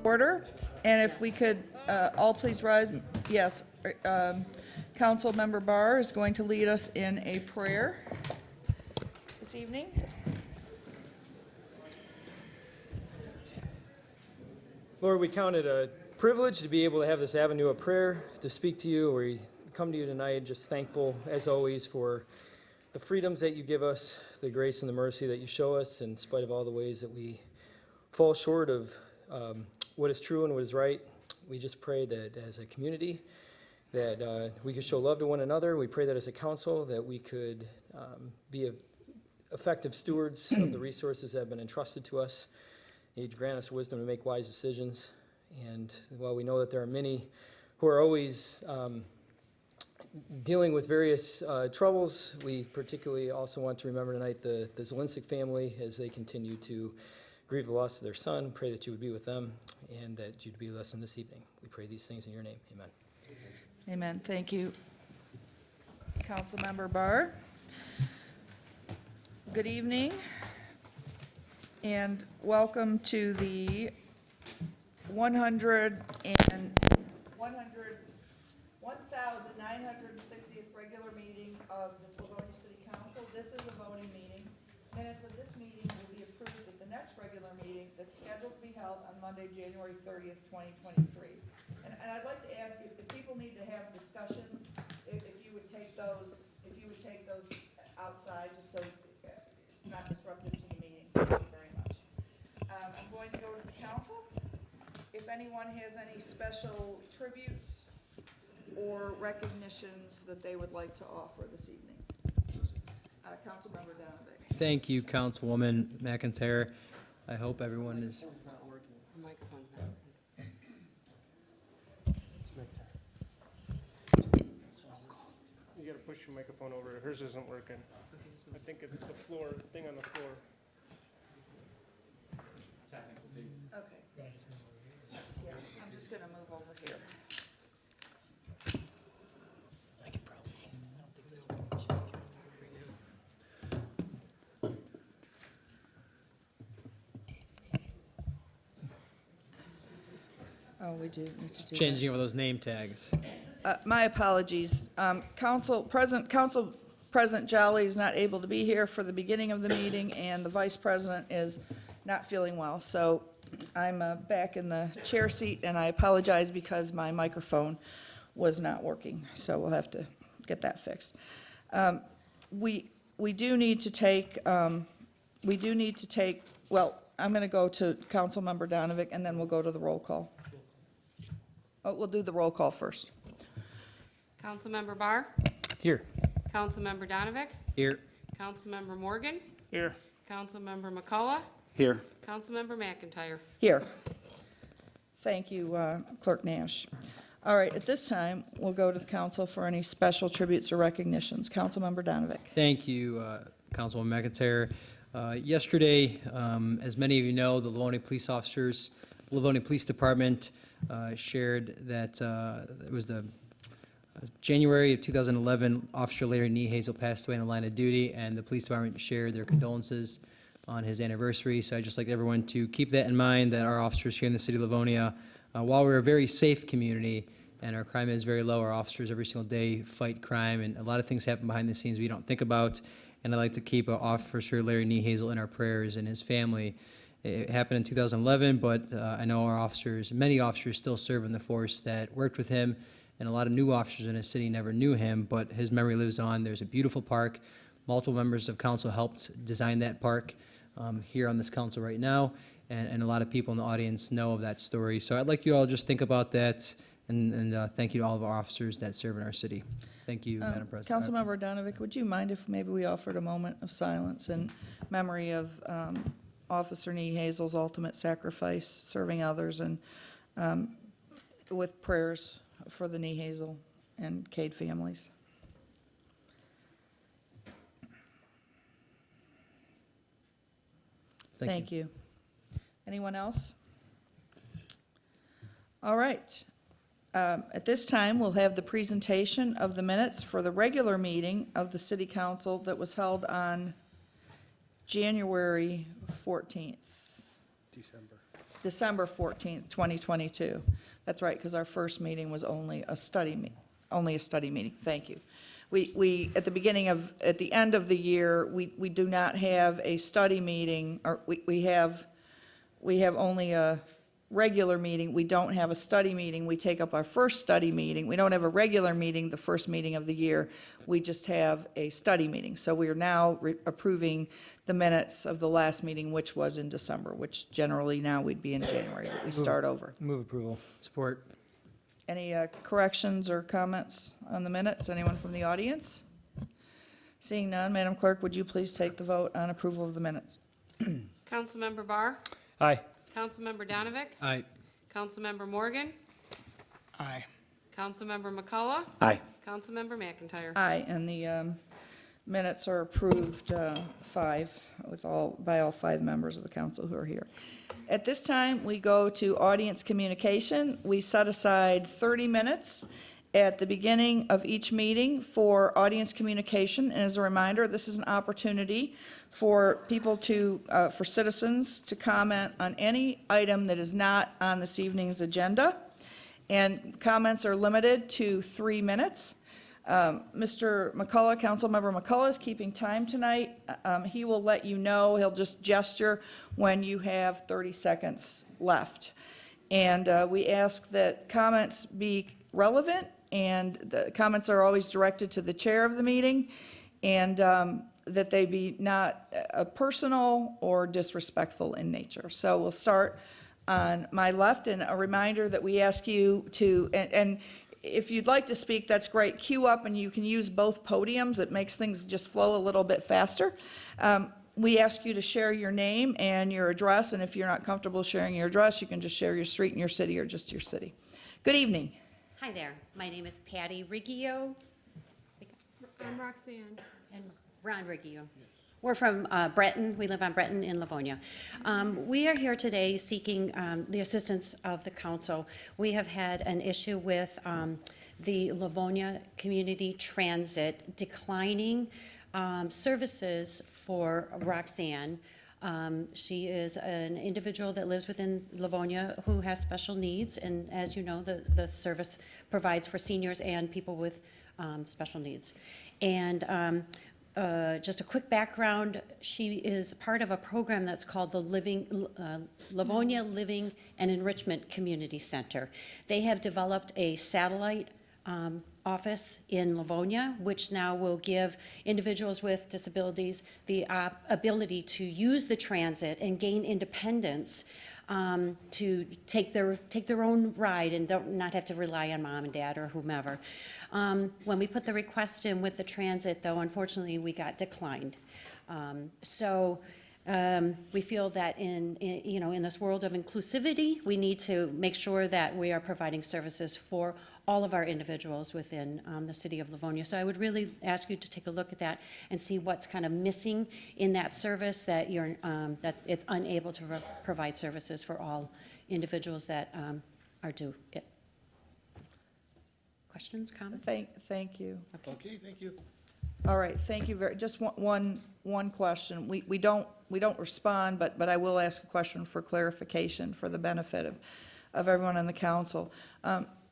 order, and if we could all please rise. Yes, Council Member Barr is going to lead us in a prayer this evening. Lord, we count it a privilege to be able to have this avenue of prayer, to speak to you. We come to you tonight just thankful, as always, for the freedoms that you give us, the grace and the mercy that you show us, in spite of all the ways that we fall short of what is true and what is right. We just pray that as a community, that we could show love to one another. We pray that as a council, that we could be effective stewards of the resources that have been entrusted to us. You'd grant us wisdom to make wise decisions. And while we know that there are many who are always dealing with various troubles, we particularly also want to remember tonight the Zielinski family as they continue to grieve the loss of their son. Pray that you would be with them and that you'd be with us in this evening. We pray these things in your name. Amen. Amen. Thank you, Councilmember Barr. Good evening, and welcome to the 1,960th regular meeting of the Livonia City Council. This is a voting meeting. Minutes of this meeting will be approved at the next regular meeting that's scheduled to be held on Monday, January 30th, 2023. And I'd like to ask you, if people need to have discussions, if you would take those outside, just so it's not disruptive to the meeting. Thank you very much. I'm going to go to the council. If anyone has any special tributes or recognitions that they would like to offer this evening. Councilmember Donovan. Thank you, Councilwoman McIntyre. I hope everyone is. Microphone's not working. You gotta push your microphone over. Hers isn't working. I think it's the floor, thing on the floor. Okay. Yeah, I'm just gonna move over here. Oh, we do need to do Changing over those name tags. My apologies. Council President Jolly is not able to be here for the beginning of the meeting, and the Vice President is not feeling well. So I'm back in the chair seat, and I apologize because my microphone was not working. So we'll have to get that fixed. We do need to take, well, I'm going to go to Councilmember Donovan, and then we'll go to the roll call. Oh, we'll do the roll call first. Councilmember Barr, Here. Councilmember Donovan, Here. Councilmember Morgan, Here. Councilmember McCullough, Here. Councilmember McIntyre. Here. Thank you, Clerk Nash. All right, at this time, we'll go to the council for any special tributes or recognitions. Councilmember Donovan. Thank you, Councilwoman McIntyre. Yesterday, as many of you know, the Livonia Police Officers, Livonia Police Department shared that it was the January of 2011, Officer Larry Niehazel passed away in the line of duty, and the police department shared their condolences on his anniversary. So I'd just like everyone to keep that in mind, that our officers here in the city of Livonia, while we're a very safe community and our crime is very low, our officers every single day fight crime, and a lot of things happen behind the scenes we don't think about. And I'd like to keep Officer Larry Niehazel in our prayers and his family. It happened in 2011, but I know our officers, many officers still serve in the force that worked with him, and a lot of new officers in his city never knew him, but his memory lives on. There's a beautiful park. Multiple members of council helped design that park here on this council right now, and a lot of people in the audience know of that story. So I'd like you all just think about that, and thank you to all of our officers that serve in our city. Thank you, Madam President. Councilmember Donovan, would you mind if maybe we offered a moment of silence in memory of Officer Niehazel's ultimate sacrifice, serving others, and with prayers for the Niehazel and Cade families? Thank you. Anyone else? All right. At this time, we'll have the presentation of the minutes for the regular meeting of the City Council that was held on January 14th. December. December 14th, 2022. That's right, because our first meeting was only a study meeting. Thank you. We, at the end of the year, we do not have a study meeting, or we have only a regular meeting. We don't have a study meeting. We take up our first study meeting. We don't have a regular meeting, the first meeting of the year. We just have a study meeting. So we are now approving the minutes of the last meeting, which was in December, which generally now we'd be in January, but we start over. Move approval. Support. Any corrections or comments on the minutes? Anyone from the audience? Seeing none, Madam Clerk, would you please take the vote on approval of the minutes? Councilmember Barr, Aye. Councilmember Donavick, Aye. Councilmember Morgan, Aye. Councilmember McCullough, Aye. Councilmember McIntyre. Aye, and the minutes are approved by all 5 members of the council who are here. At this time, we go to audience communication. We set aside 30 minutes at the beginning of each meeting for audience communication. And as a reminder, this is an opportunity for people for citizens to comment on any item that is not on this evening's agenda. And comments are limited to 3 minutes. Mr. McCullough, Councilmember McCullough is keeping time tonight. He will let you know, he'll just gesture when you have 30 seconds left. And we ask that comments be relevant, and the comments are always directed to the chair of the meeting, and that they be not personal or disrespectful in nature. So we'll start on my left, and a reminder that we ask you to, and if you'd like to speak, that's great. Queue up, and you can use both podiums. It makes things just flow a little bit faster. We ask you to share your name and your address, and if you're not comfortable sharing your address, you can just share your street and your city, or just your city. Good evening. Hi there. My name is Patty Riggio. Speak up. I'm Roxanne. And Ron Riggio. We're from Breton. We live on Breton in Livonia. We are here today seeking the assistance of the council. We have had an issue with the Livonia Community Transit declining services for Roxanne. She is an individual that lives within Livonia who has special needs, and as you know, the service provides for seniors and people with special needs. And just a quick background, she is part of a program that's called the Livonia Living and Enrichment Community Center. They have developed a satellite office in Livonia, which now will give individuals with disabilities the ability to use the transit and gain independence to take their own ride and not have to rely on mom and dad or whomever. When we put the request in with the transit, though, unfortunately, we got declined. We feel that in this world of inclusivity, we need to make sure that we are providing services for all of our individuals within the city of Livonia. So I would really ask you to take a look at that and see what's kind of missing in that service, that that it's unable to provide services for all individuals that are due it. Questions, comments? Thank you. Okay, thank you. All right, thank you just one question. We don't respond, but I will ask a question for clarification for the benefit of everyone on the council.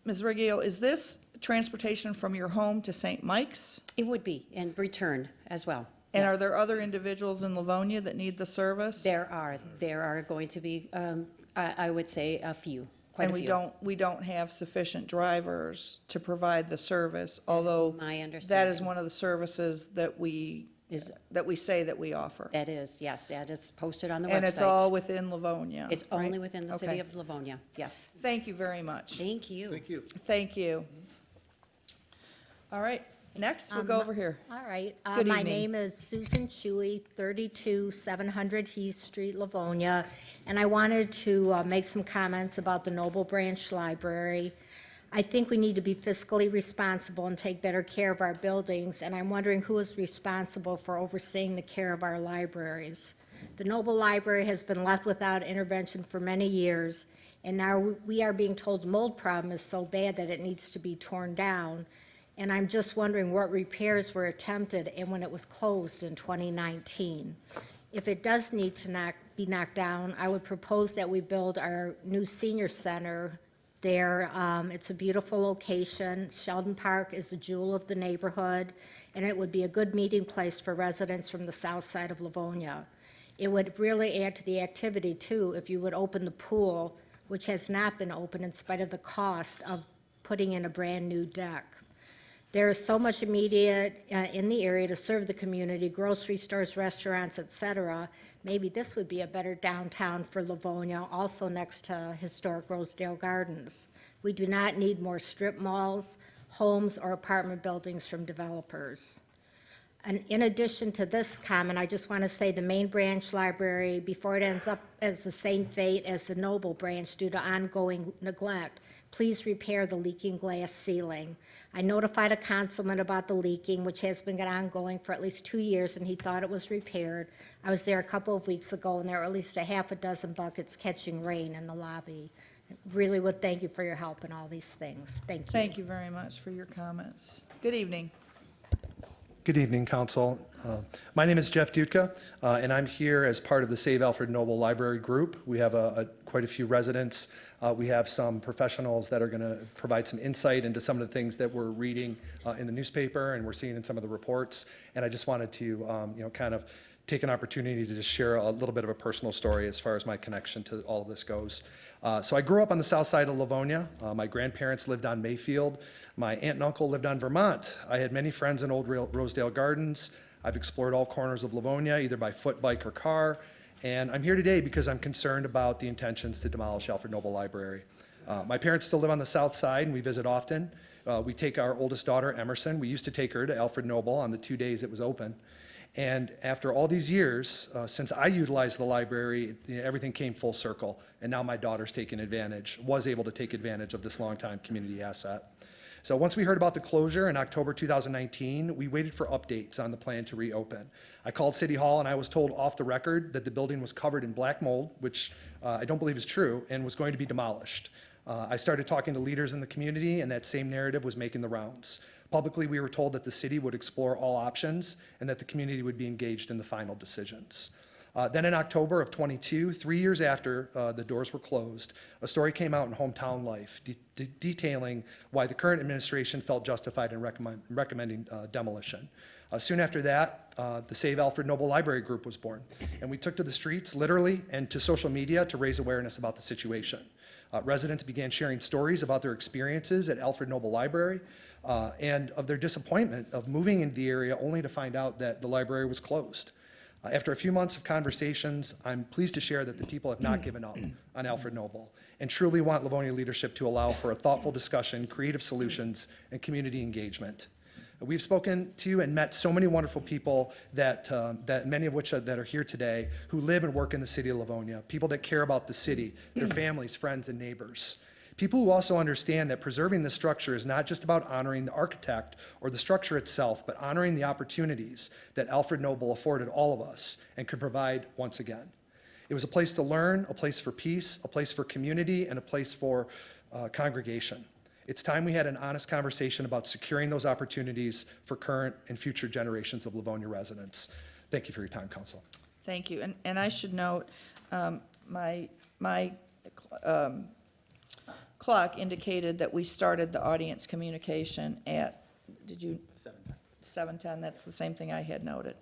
Ms. Riggio, is this transportation from your home to St. Mike's? It would be, and return as well. And are Yes. there other individuals in Livonia that need the service? There are going to be, I would say, a few, quite a few. And we don't have sufficient drivers to provide the service, although my that understanding. is one of the services that we say that we offer. That is, yes, that is posted on the website. And it's all within Livonia, It's right? only within the city Okay. of Livonia, yes. Thank you very much. Thank you. Thank you. Thank you. All right, next, we'll go over here. All right. Good My evening. name is Susan Shuey, 32-700 Heath Street, Livonia, and I wanted to make some comments about the Noble Branch Library. I think we need to be fiscally responsible and take better care of our buildings, and I'm wondering who is responsible for overseeing the care of our libraries. The Noble Library has been left without intervention for many years, and now we are being told the mold problem is so bad that it needs to be torn down. And I'm just wondering what repairs were attempted and when it was closed in 2019. If it does need to be knocked down, I would propose that we build our new senior center there. It's a beautiful location. Sheldon Park is a jewel of the neighborhood, and it would be a good meeting place for residents from the south side of Livonia. It would really add to the activity, too, if you would open the pool, which has not been open in spite of the cost of putting in a brand-new deck. There is so much immediate in the area to serve the community, grocery stores, restaurants, et cetera. Maybe this would be a better downtown for Livonia, also next to historic Rosedale Gardens. We do not need more strip malls, homes, or apartment buildings from developers. And in addition to this comment, I just want to say the main branch library, before it ends up as the same fate as the Noble branch due to ongoing neglect, please repair the leaking glass ceiling. I notified a councilman about the leaking, which has been ongoing for at least 2 years, and he thought it was repaired. I was there a couple of weeks ago, and there were at least a half a dozen buckets catching rain in the lobby. Really would thank you for your help in all these things. Thank you. Thank you very much for your comments. Good evening. Good evening, Council. My name is Jeff Dutka, and I'm here as part of the Save Alfred Noble Library Group. We have quite a few residents. We have some professionals that are going to provide some insight into some of the things that we're reading in the newspaper and we're seeing in some of the reports. And I just wanted to, kind of take an opportunity to just share a little bit of a personal story as far as my connection to all of this goes. So I grew up on the south side of Livonia. My grandparents lived on Mayfield. My aunt and uncle lived on Vermont. I had many friends in old Rosedale Gardens. I've explored all corners of Livonia, either by foot, bike, or car. And I'm here today because I'm concerned about the intentions to demolish Alfred Noble Library. My parents still live on the south side, and we visit often. We take our oldest daughter, Emerson. We used to take her to Alfred Noble on the 2 days it was open. And after all these years, since I utilized the library, everything came full circle. And now my daughter's was able to take advantage of this longtime community asset. So once we heard about the closure in October 2019, we waited for updates on the plan to reopen. I called City Hall and I was told off the record that the building was covered in black mold, which I don't believe is true, and was going to be demolished. I started talking to leaders in the community, and that same narrative was making the rounds. Publicly, we were told that the city would explore all options and that the community would be engaged in the final decisions. Then in October of 22, 3 years after the doors were closed, a story came out in Hometown Life detailing why the current administration felt justified in recommending demolition. Soon after that, the Save Alfred Noble Library Group was born, and we took to the streets, literally, and to social media to raise awareness about the situation. Residents began sharing stories about their experiences at Alfred Noble Library and of their disappointment of moving into the area only to find out that the library was closed. After a few months of conversations, I'm pleased to share that the people have not given up on Alfred Noble and truly want Livonia leadership to allow for a thoughtful discussion, creative solutions, and community engagement. We've spoken to and met so many wonderful people that many of which that are here today who live and work in the city of Livonia, people that care about the city, their families, friends, and neighbors. People who also understand that preserving the structure is not just about honoring the architect or the structure itself, but honoring the opportunities that Alfred Noble afforded all of us and could provide once again. It was a place to learn, a place for peace, a place for community, and a place for congregation. It's time we had an honest conversation about securing those opportunities for current and future generations of Livonia residents. Thank you for your time, Council. Thank you. And I should note, my clock indicated that we started the audience communication at, 7:10, that's the same thing I had noted.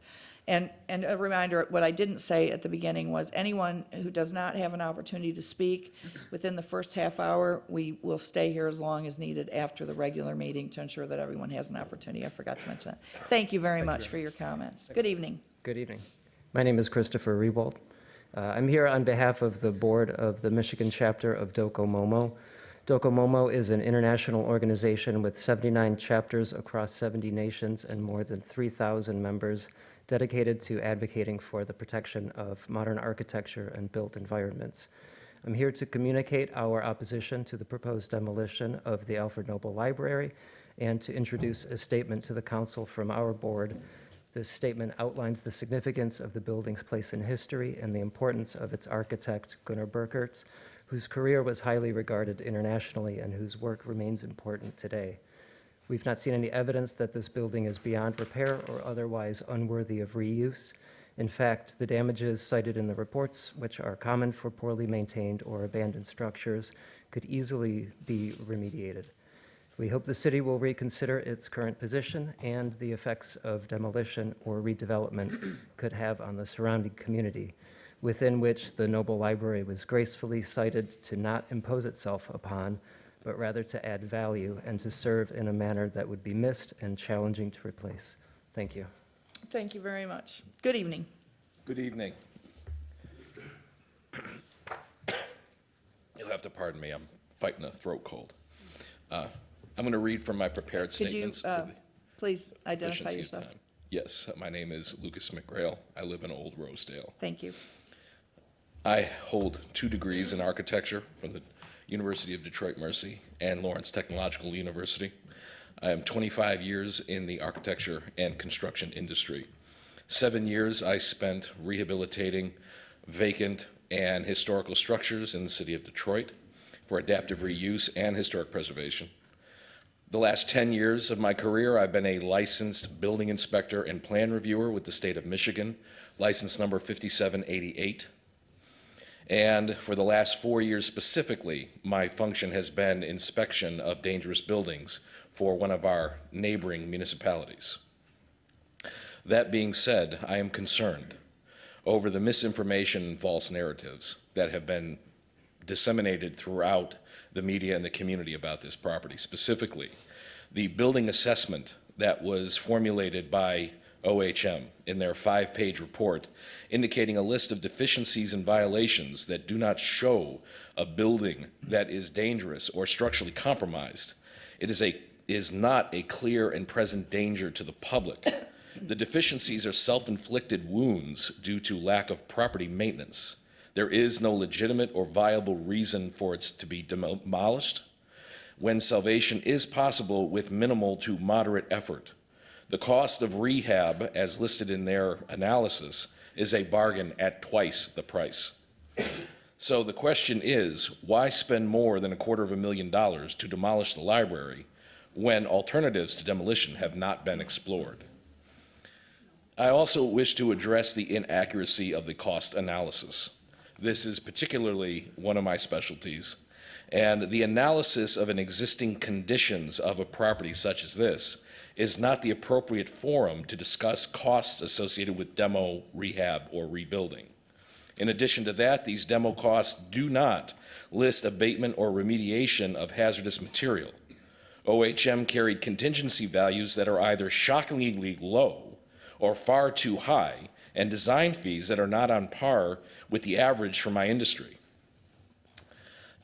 And a reminder, what I didn't say at the beginning was anyone who does not have an opportunity to speak within the first half hour, we will stay here as long as needed after the regular meeting to ensure that everyone has an opportunity. I forgot to mention that. Thank you very much for your comments. Good evening. Good evening. My name is Christopher Rewald. I'm here on behalf of the board of the Michigan chapter of DocoMomo. DocoMomo is an international organization with 79 chapters across 70 nations and more than 3,000 members dedicated to advocating for the protection of modern architecture and built environments. I'm here to communicate our opposition to the proposed demolition of the Alfred Noble Library and to introduce a statement to the council from our board. This statement outlines the significance of the building's place in history and the importance of its architect, Gunnar Burkert, whose career was highly regarded internationally and whose work remains important today. We've not seen any evidence that this building is beyond repair or otherwise unworthy of reuse. In fact, the damages cited in the reports, which are common for poorly maintained or abandoned structures, could easily be remediated. We hope the city will reconsider its current position and the effects of demolition or redevelopment could have on the surrounding community, within which the Noble Library was gracefully cited to not impose itself upon, but rather to add value and to serve in a manner that would be missed and challenging to replace. Thank you. Thank you very much. Good evening. Good evening. You'll have to pardon me, I'm fighting a throat cold. I'm going to read from my prepared Could you statements. for the please identify efficiency of yourself? time. Yes, my name is Lucas McGrail. I live in Old Rosedale. Thank you. I hold 2 degrees in architecture from the University of Detroit Mercy and Lawrence Technological University. I am 25 years in the architecture and construction industry. 7 years I spent rehabilitating vacant and historical structures in the city of Detroit for adaptive reuse and historic preservation. The last 10 years of my career, I've been a licensed building inspector and plan reviewer with the state of Michigan, license number 5788. And for the last 4 years specifically, my function has been inspection of dangerous buildings for one of our neighboring municipalities. That being said, I am concerned over the misinformation and false narratives that have been disseminated throughout the media and the community about this property. Specifically, the building assessment that was formulated by OHM in their 5-page report indicating a list of deficiencies and violations that do not show a building that is dangerous or structurally compromised. It is not a clear and present danger to the public. The deficiencies are self-inflicted wounds due to lack of property maintenance. There is no legitimate or viable reason for it to be demolished when salvation is possible with minimal to moderate effort. The cost of rehab, as listed in their analysis, is a bargain at twice the price. So the question is, why spend more than $250,000 to demolish the library when alternatives to demolition have not been explored? I also wish to address the inaccuracy of the cost analysis. This is particularly one of my specialties, and the analysis of an existing conditions of a property such as this is not the appropriate forum to discuss costs associated with demo, rehab, or rebuilding. In addition to that, these demo costs do not list abatement or remediation of hazardous material. OHM carried contingency values that are either shockingly low or far too high, and design fees that are not on par with the average for my industry.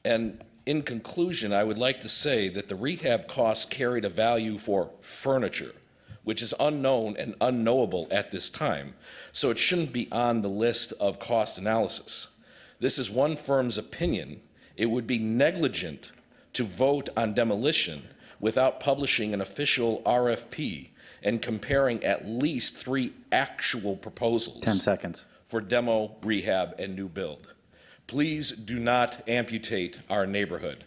And in conclusion, I would like to say that the rehab costs carried a value for furniture, which is unknown and unknowable at this time, so it shouldn't be on the list of cost analysis. This is one firm's opinion. It would be negligent to vote on demolition without publishing an official RFP and comparing at least 3 actual proposals 10 seconds. for demo, rehab, and new build. Please do not amputate our neighborhood.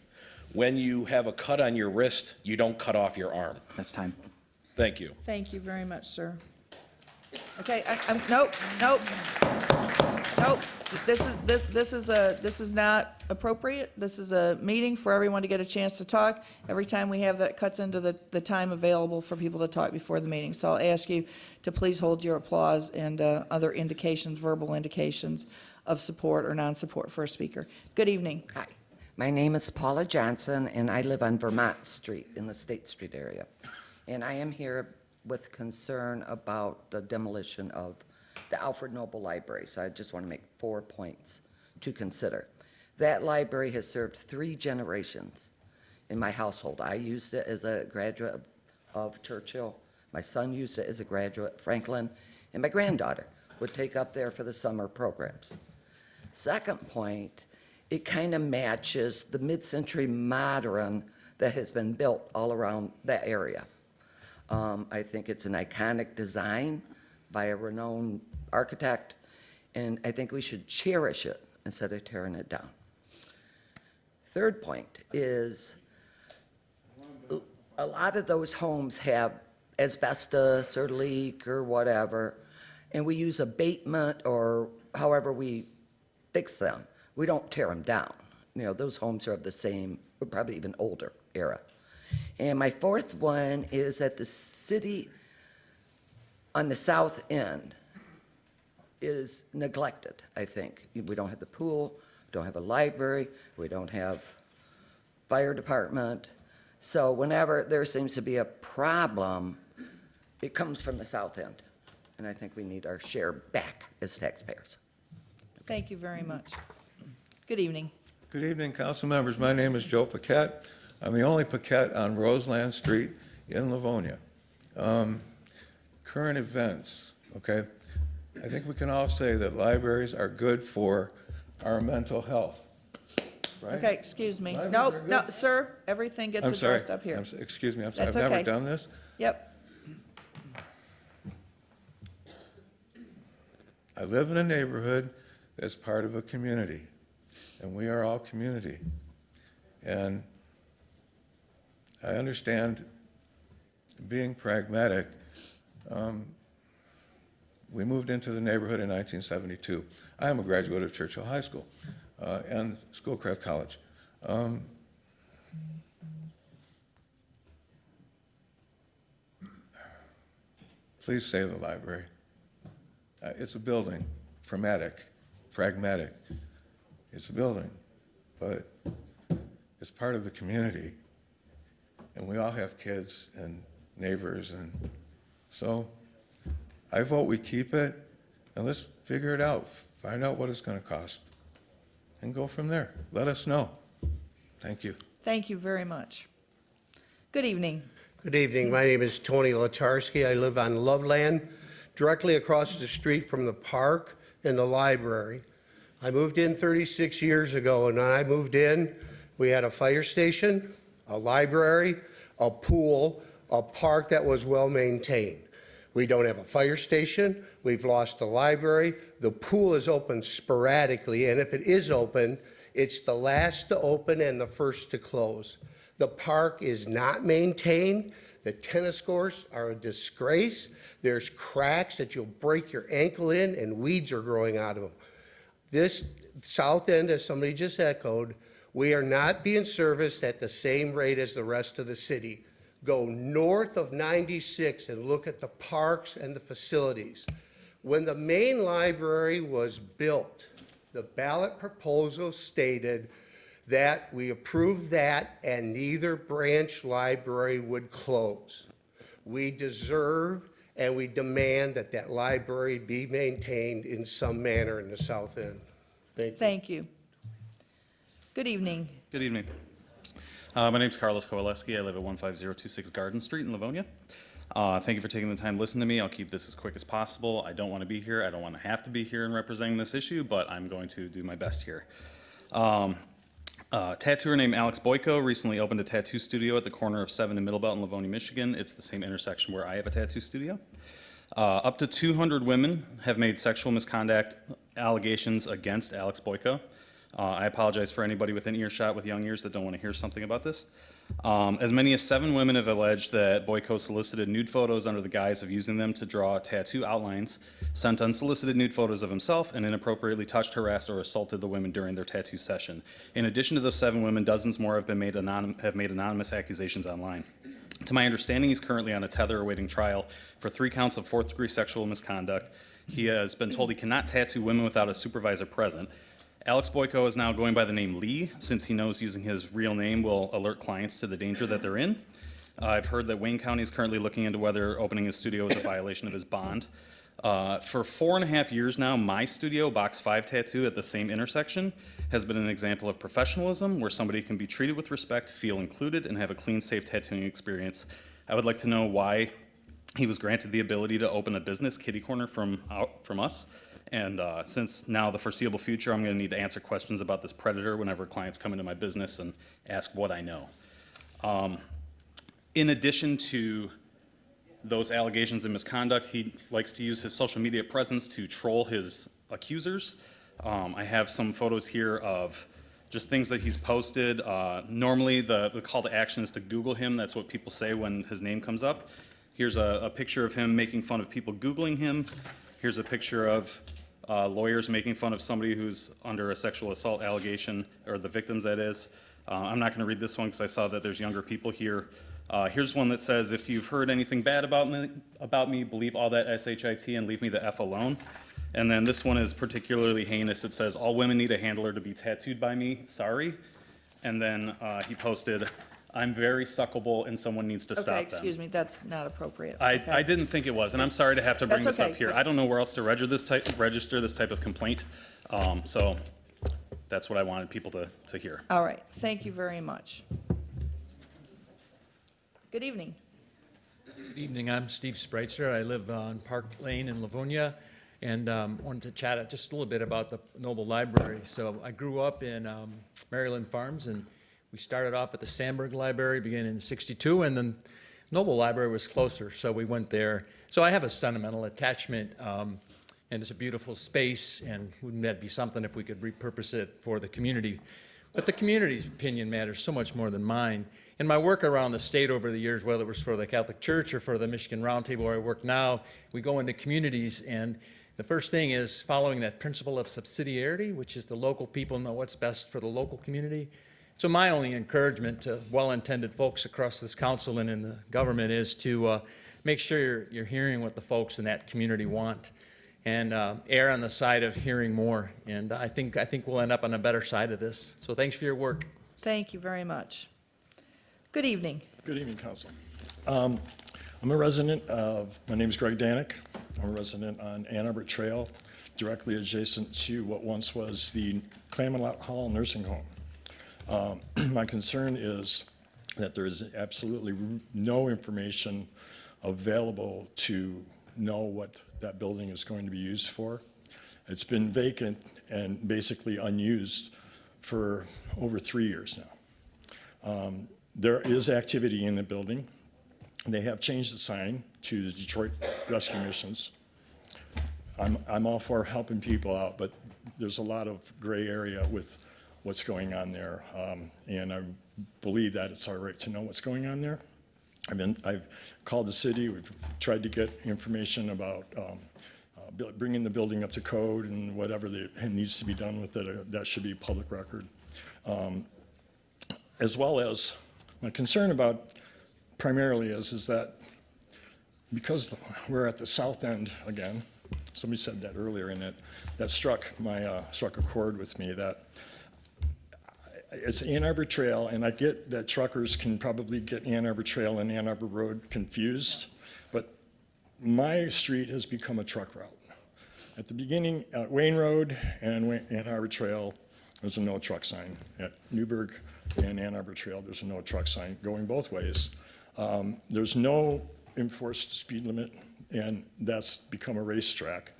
When you have a cut on your wrist, you don't cut off your arm. That's time. Thank you. Thank you very much, sir. Okay, nope. This is not appropriate. This is a meeting for everyone to get a chance to talk. Every time we have that, cuts into the time available for people to talk before the meeting. So I'll ask you to please hold your applause and other indications, verbal indications of support or non-support for a speaker. Good evening. Hi, my name is Paula Johnson, and I live on Vermont Street in the State Street area. And I am here with concern about the demolition of the Alfred Noble Library. So I just want to make 4 points to consider. That library has served 3 generations in my household. I used it as a graduate of Churchill. My son used it as a graduate, Franklin, and my granddaughter would take up there for the summer programs. Second point, it kind of matches the mid-century modern that has been built all around that area. I think it's an iconic design by a renowned architect, and I think we should cherish it instead of tearing it down. Third point is a lot of those homes have asbestos or leak or whatever, and we use abatement or however we fix them. We don't tear them down. You know, those homes are of the same, or probably even older era. And my fourth one is that the city on the south end is neglected, I think. We don't have the pool, we don't have a library, we don't have fire department. So whenever there seems to be a problem, it comes from the south end. And I think we need our share back as taxpayers. Thank you very much. Good evening. Good evening, council members. My name is Joe Paquette. I'm the only Paquette on Roseland Street in Livonia. Current events, okay? I think we can all say that libraries are good for our mental health, right? Okay, excuse me. Libraries Nope, are good. no, sir, everything gets I'm sorry. addressed up here. Excuse me, I'm sorry. That's I've never okay. done this. Yep, I live in a neighborhood that's part of a community, and we are all community. And I understand being pragmatic. We moved into the neighborhood in 1972. I am a graduate of Churchill High School and Schoolcraft College. Please save the library. It's a building, pragmatic. It's a building, but it's part of the community. And we all have kids and neighbors, and so I vote we keep it, and let's figure it out. Find out what it's going to cost, and go from there. Let us know. Thank you. thank you very much. Good evening. Good evening. My name is Tony Latarski. I live on Loveland, directly across the street from the park and the library. I moved in 36 years ago, and when I moved in, we had a fire station, a library, a pool, a park that was well maintained. We don't have a fire station. We've lost the library. The pool is open sporadically, and if it is open, it's the last to open and the first to close. The park is not maintained. The tennis courts are a disgrace. There's cracks that you'll break your ankle in, and weeds are growing out of them. This south end, as somebody just echoed, we are not being serviced at the same rate as the rest of the city. Go north of 96 and look at the parks and the facilities. When the main library was built, the ballot proposal stated that we approved that and neither branch library would close. We deserve and we demand that that library be maintained in some manner in the south end. Thank you. Thank you. Good evening. Good evening. My name's Carlos Kowaleski. I live at 15026 Garden Street in Livonia. Thank you for taking the time to listen to me. I'll keep this as quick as possible. I don't want to be here. I don't want to have to be here in representing this issue, but I'm going to do my best here. Tattooer named Alex Boyko recently opened a tattoo studio at the corner of 7 and Middlebelt in Livonia, Michigan. It's the same intersection where I have a tattoo studio. Up to 200 women have made sexual misconduct allegations against Alex Boyko. I apologize for anybody within earshot with young ears that don't want to hear something about this. As many as 7 women have alleged that Boyko solicited nude photos under the guise of using them to draw tattoo outlines, sent unsolicited nude photos of himself, and inappropriately touched, harassed, or assaulted the women during their tattoo session. In addition to those 7 women, dozens more have made anonymous accusations online. To my understanding, he's currently on a tether awaiting trial for 3 counts of 4th-degree sexual misconduct. He has been told he cannot tattoo women without a supervisor present. Alex Boyko is now going by the name Lee, since he knows using his real name will alert clients to the danger that they're in. I've heard that Wayne County is currently looking into whether opening his studio is a violation of his bond. For 4.5 years now, my studio, Box 5 Tattoo, at the same intersection, has been an example of professionalism where somebody can be treated with respect, feel included, and have a clean, safe tattooing experience. I would like to know why he was granted the ability to open a business kitty corner from us. And since now the foreseeable future, I'm going to need to answer questions about this predator whenever clients come into my business and ask what I know. In addition to those allegations of misconduct, he likes to use his social media presence to troll his accusers. I have some photos here of just things that he's posted. Normally, the call to action is to Google him. That's what people say when his name comes up. Here's a picture of him making fun of people Googling him. Here's a picture of lawyers making fun of somebody who's under a sexual assault allegation, or the victims, that is. I'm not going to read this one because I saw that there's younger people here. Here's one that says, if you've heard anything bad about me, believe all that SHIT and leave me the F alone. And then this one is particularly heinous. It says, all women need a handler to be tattooed by me. Sorry. And then he posted, I'm very suckable and someone needs to stop Okay, them. excuse me, that's not appropriate. I Okay. didn't think it was, and I'm sorry to have to bring That's this up okay, here. but- I don't know where else to register this type of complaint. So that's what I wanted people to hear. All right, thank you very much. Good evening. Good evening, I'm Steve Spreitzer. I live on Park Lane in Livonia, and wanted to chat just a little bit about the Noble Library. So I grew up in Maryland Farms, and we started off at the Sandburg Library beginning in '62, and then Noble Library was closer, so we went there. So I have a sentimental attachment, and it's a beautiful space, and wouldn't that be something if we could repurpose it for the community? But the community's opinion matters so much more than mine. In my work around the state over the years, whether it was for the Catholic Church or for the Michigan Roundtable where I work now, we go into communities, and the first thing is following that principle of subsidiarity, which is the local people know what's best for the local community. So my only encouragement to well-intended folks across this council and in the government is to make sure you're hearing what the folks in that community want, and err on the side of hearing more. And I think we'll end up on a better side of this. So thanks for your work. Thank you very much. Good evening. Good evening, Council. I'm a resident of, my name is Greg Danick. I'm a resident on Ann Arbor Trail, directly adjacent to what once was the Clammont Hall Nursing Home. My concern is that there is absolutely no information available to know what that building is going to be used for. It's been vacant and basically unused for over 3 years now. There is activity in the building. They have changed the sign to the Detroit Rescue Missions. I'm all for helping people out, but there's a lot of gray area with what's going on there. And I believe that it's our right to know what's going on there. I've called the city. We've tried to get information about bringing the building up to code and whatever needs to be done with it. That should be public record. As well as my concern about primarily is that because we're at the south end again, somebody said that earlier, and that struck a chord with me, that it's Ann Arbor Trail, and I get that truckers can probably get Ann Arbor Trail and Ann Arbor Road confused, but my street has become a truck route. At the beginning, Wayne Road and Ann Arbor Trail, there's a no truck sign. At Newburgh and Ann Arbor Trail, there's a no truck sign going both ways. There's no enforced speed limit, and that's become a racetrack.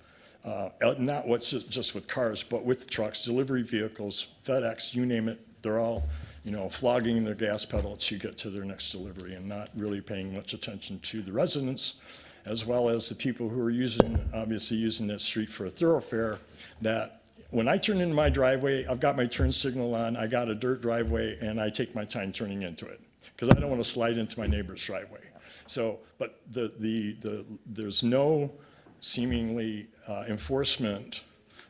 Not what's just with cars, but with trucks, delivery vehicles, FedEx, you name it. They're all, flogging their gas pedal to get to their next delivery and not really paying much attention to the residents, as well as the people who are obviously using that street for a thoroughfare. That when I turn into my driveway, I've got my turn signal on, I got a dirt driveway, and I take my time turning into it because I don't want to slide into my neighbor's driveway. So, but there's no seemingly enforcement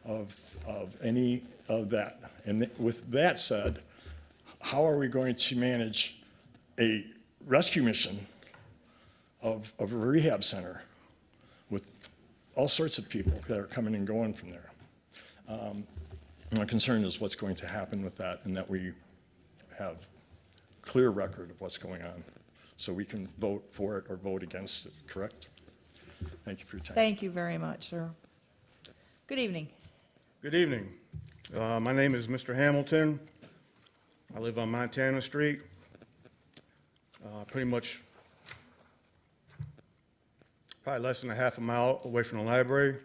of any of that. And with that said, how are we going to manage a rescue mission of a rehab center with all sorts of people that are coming and going from there? My concern is what's going to happen with that, and that we have clear record of what's going on so we can vote for it or vote against it, correct? Thank you for your time. Thank you very much, sir. Good evening. Good evening. My name is Mr. Hamilton. I live on Montana Street, pretty much probably less than a half a mile away from the library.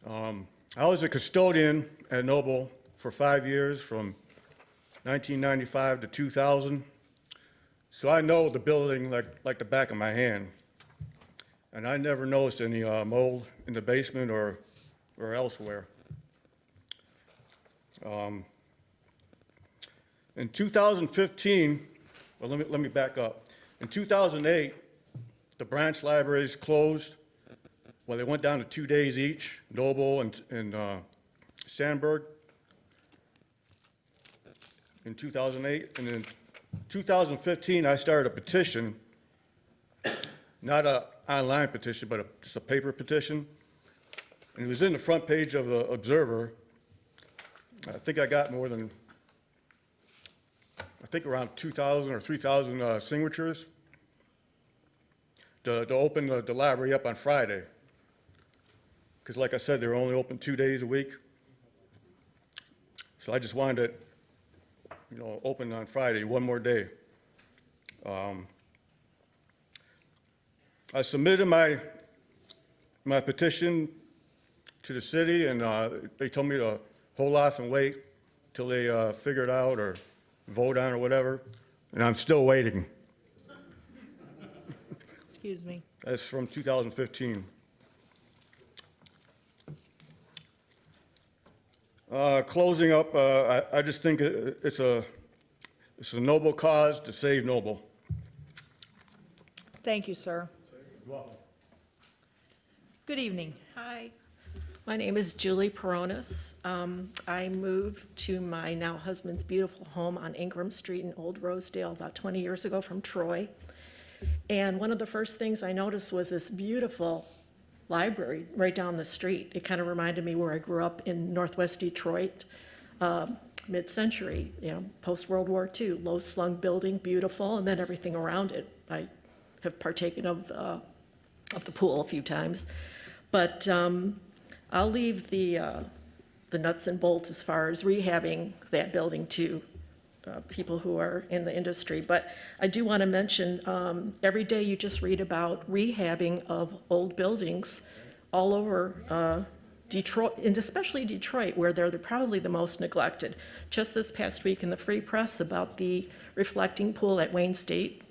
I was a custodian at Noble for 5 years, from 1995 to 2000. So I know the building like the back of my hand. And I never noticed any mold in the basement or elsewhere. In 2015, well, let me back up. In 2008, the branch libraries closed, Well, they went down to 2 days each, Noble and Sandburg in 2008. And in 2015, I started a petition, not an online petition, but just a paper petition. And it was in the front page of the Observer. I think I got more than, around 2,000 or 3,000 signatures to open the library up on Friday. Because like I said, they're only open 2 days a week. So I just wanted it, open on Friday, one more day. I submitted my petition to the city, and they told me to hold off and wait till they figure it out or vote on or whatever, and I'm still waiting. Excuse me. That's from 2015. Closing up, I just think it's a noble cause to save Noble. Thank you, sir. Good evening. Hi, my name is Julie Peronis. I moved to my now husband's beautiful home on Ingram Street in Old Rosedale about 20 years ago from Troy. And one of the first things I noticed was this beautiful library right down the street. It kind of reminded me where I grew up in Northwest Detroit, mid-century, post-World War II, low-slung building, beautiful, and then everything around it. I have partaken of the pool a few times. But I'll leave the nuts and bolts as far as rehabbing that building to people who are in the industry. But I do want to mention, every day you just read about rehabbing of old buildings all over Detroit, and especially Detroit, where they're probably the most neglected. Just this past week in the Free Press about the reflecting pool at Wayne State.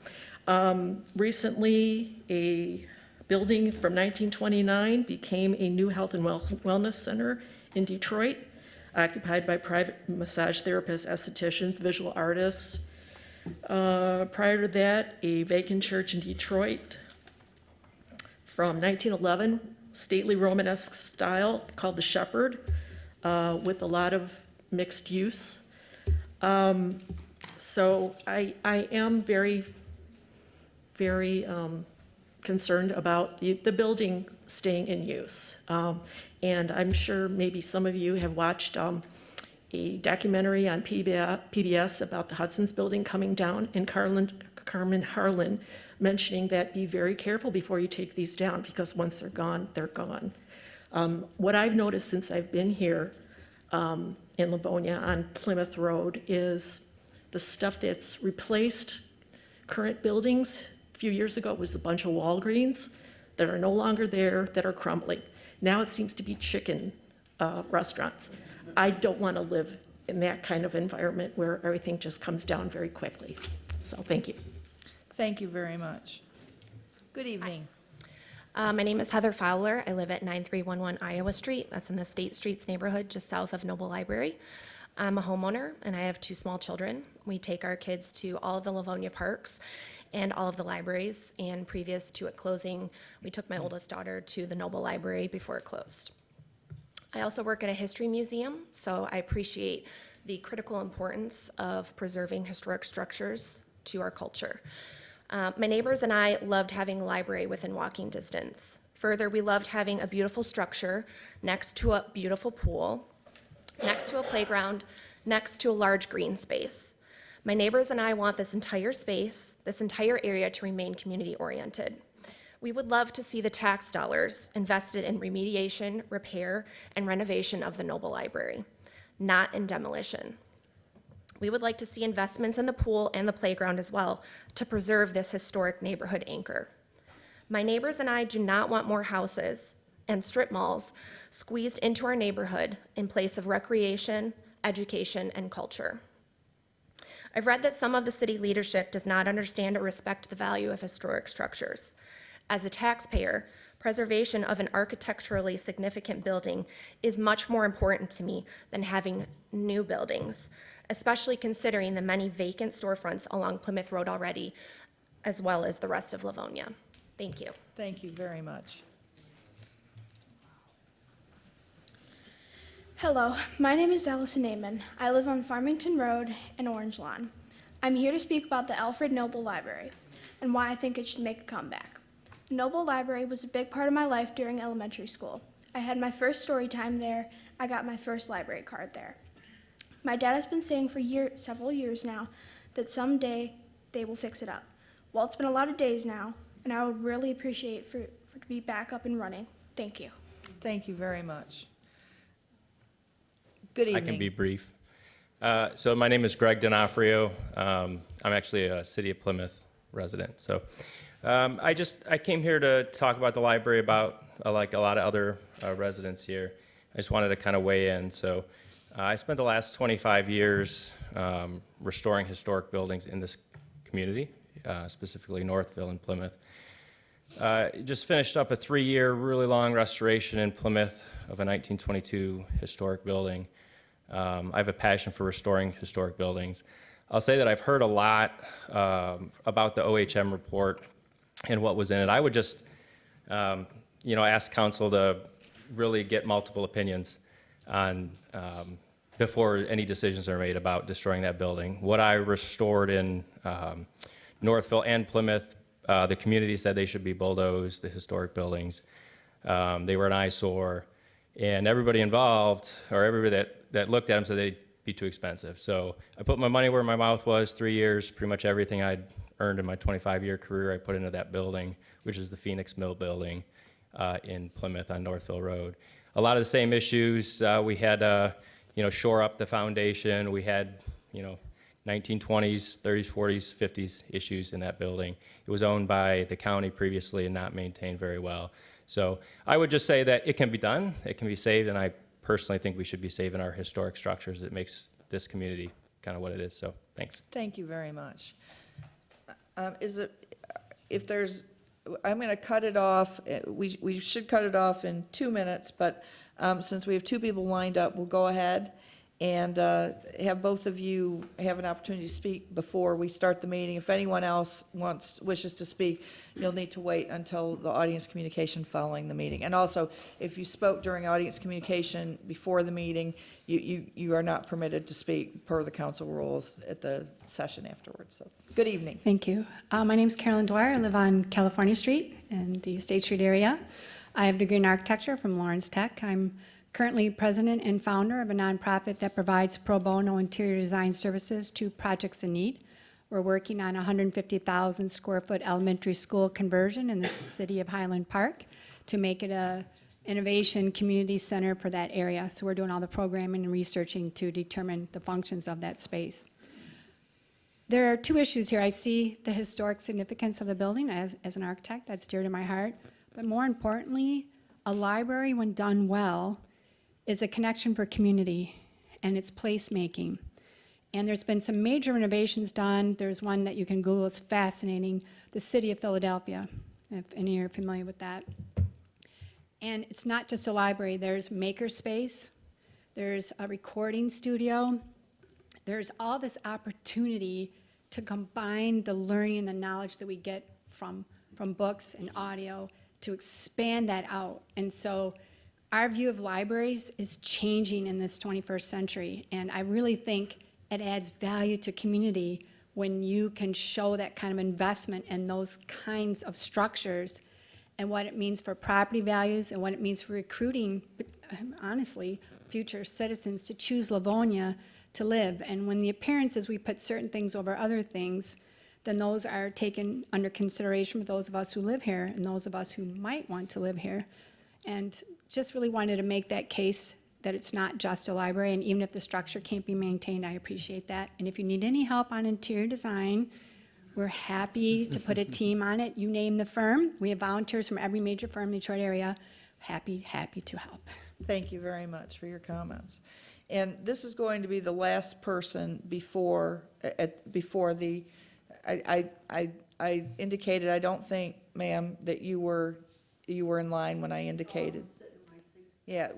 Recently, a building from 1929 became a new health and wellness center in Detroit, occupied by private massage therapists, estheticians, visual artists. Prior to that, a vacant church in Detroit from 1911, stately Romanesque style, called the Shepherd, with a lot of mixed use. So I am very concerned about the building staying in use. And I'm sure maybe some of you have watched a documentary on PBS about the Hudson's building coming down, and Carmen Harlan mentioning that be very careful before you take these down, because once they're gone, they're gone. What I've noticed since I've been here in Livonia on Plymouth Road is the stuff that's replaced current buildings. A few years ago, it was a bunch of Walgreens that are no longer there, that are crumbling. Now it seems to be chicken restaurants. I don't want to live in that kind of environment where everything just comes down very quickly. So thank you. Thank you very much. Good evening. My name is Heather Fowler. I live at 9311 Iowa Street. That's in the State Streets neighborhood, just south of Noble Library. I'm a homeowner, and I have 2 small children. We take our kids to all of the Livonia parks and all of the libraries, and previous to it closing, we took my oldest daughter to the Noble Library before it closed. I also work at a history museum, so I appreciate the critical importance of preserving historic structures to our culture. My neighbors and I loved having a library within walking distance. Further, we loved having a beautiful structure next to a beautiful pool, next to a playground, next to a large green space. My neighbors and I want this entire space, this entire area to remain community-oriented. We would love to see the tax dollars invested in remediation, repair, and renovation of the Noble Library, not in demolition. We would like to see investments in the pool and the playground as well to preserve this historic neighborhood anchor. My neighbors and I do not want more houses and strip malls squeezed into our neighborhood in place of recreation, education, and culture. I've read that some of the city leadership does not understand or respect the value of historic structures. As a taxpayer, preservation of an architecturally significant building is much more important to me than having new buildings, especially considering the many vacant storefronts along Plymouth Road already, as well as the rest of Livonia. Thank you. Thank you very much. Hello, my name is Allison Amon. I live on Farmington Road in Orange Lawn. I'm here to speak about the Alfred Noble Library and why I think it should make a comeback. The Noble Library was a big part of my life during elementary school. I had my first story time there. I got my first library card there. My dad has been saying for several years now that someday they will fix it up. Well, it's been a lot of days now, and I would really appreciate for to be back up and running. Thank you. Thank you very much. Good evening. I can be brief. So my name is Greg D'Onofrio. I'm actually a City of Plymouth resident. So I came here to talk about the library about like a lot of other residents here. I just wanted to kind of weigh in. So I spent the last 25 years restoring historic buildings in this community, specifically Northville and Plymouth. Just finished up a 3-year, really long restoration in Plymouth of a 1922 historic building. I have a passion for restoring historic buildings. I'll say that I've heard a lot about the OHM report and what was in it. I would just, ask council to really get multiple opinions on before any decisions are made about destroying that building. What I restored in Northville and Plymouth, the community said they should be bulldozed, the historic buildings. They were an eyesore, and everybody involved, or everybody that looked at them, said they'd be too expensive. So I put my money where my mouth was. 3 years, pretty much everything I'd earned in my 25-year career I put into that building, which is the Phoenix Mill building in Plymouth on Northville Road. A lot of the same issues. We had, shore up the foundation. We had, 1920s, 30s, 40s, 50s issues in that building. It was owned by the county previously and not maintained very well. So I would just say that it can be done, it can be saved, and I personally think we should be saving our historic structures. It makes this community kind of what it is, so thanks. Thank you very much. I'm going to cut it off. We should cut it off in 2 minutes, but since we have 2 people lined up, we'll go ahead and have both of you have an opportunity to speak before we start the meeting. If anyone else wishes to speak, you'll need to wait until the audience communication following the meeting. And also, if you spoke during audience communication before the meeting, you are not permitted to speak per the council rules at the session afterwards. So, good evening. Thank you. My name is Carolyn Dwyer. I live on California Street in the State Street area. I have a degree in architecture from Lawrence Tech. I'm currently president and founder of a nonprofit that provides pro bono interior design services to projects in need. We're working on a 150,000 square foot elementary school conversion in the city of Highland Park to make it a innovation community center for that area. So we're doing all the programming and researching to determine the functions of that space. There are 2 issues here. I see the historic significance of the building as an architect. That's dear to my heart. But more importantly, a library, when done well, is a connection for community and it's placemaking. And there's been some major renovations done. There's one that you can Google, it's fascinating, the City of Philadelphia, if any of you are familiar with that. And it's not just a library, there's makerspace, there's a recording studio, there's all this opportunity to combine the learning and the knowledge that we get from books and audio to expand that out. And so our view of libraries is changing in this 21st century, and I really think it adds value to community when you can show that kind of investment in those kinds of structures and what it means for property values and what it means for recruiting, honestly, future citizens to choose Livonia to live. And when the appearance is we put certain things over other things, then those are taken under consideration for those of us who live here and those of us who might want to live here. And just really wanted to make that case that it's not just a library, and even if the structure can't be maintained, I appreciate that. And if you need any help on interior design, we're happy to put a team on it. You name the firm. We have volunteers from every major firm in the Detroit area. Happy to help. Thank you very much for your comments. And this is going to be the last person before the, I indicated, I don't think, ma'am, that you were in line when I indicated. Yeah,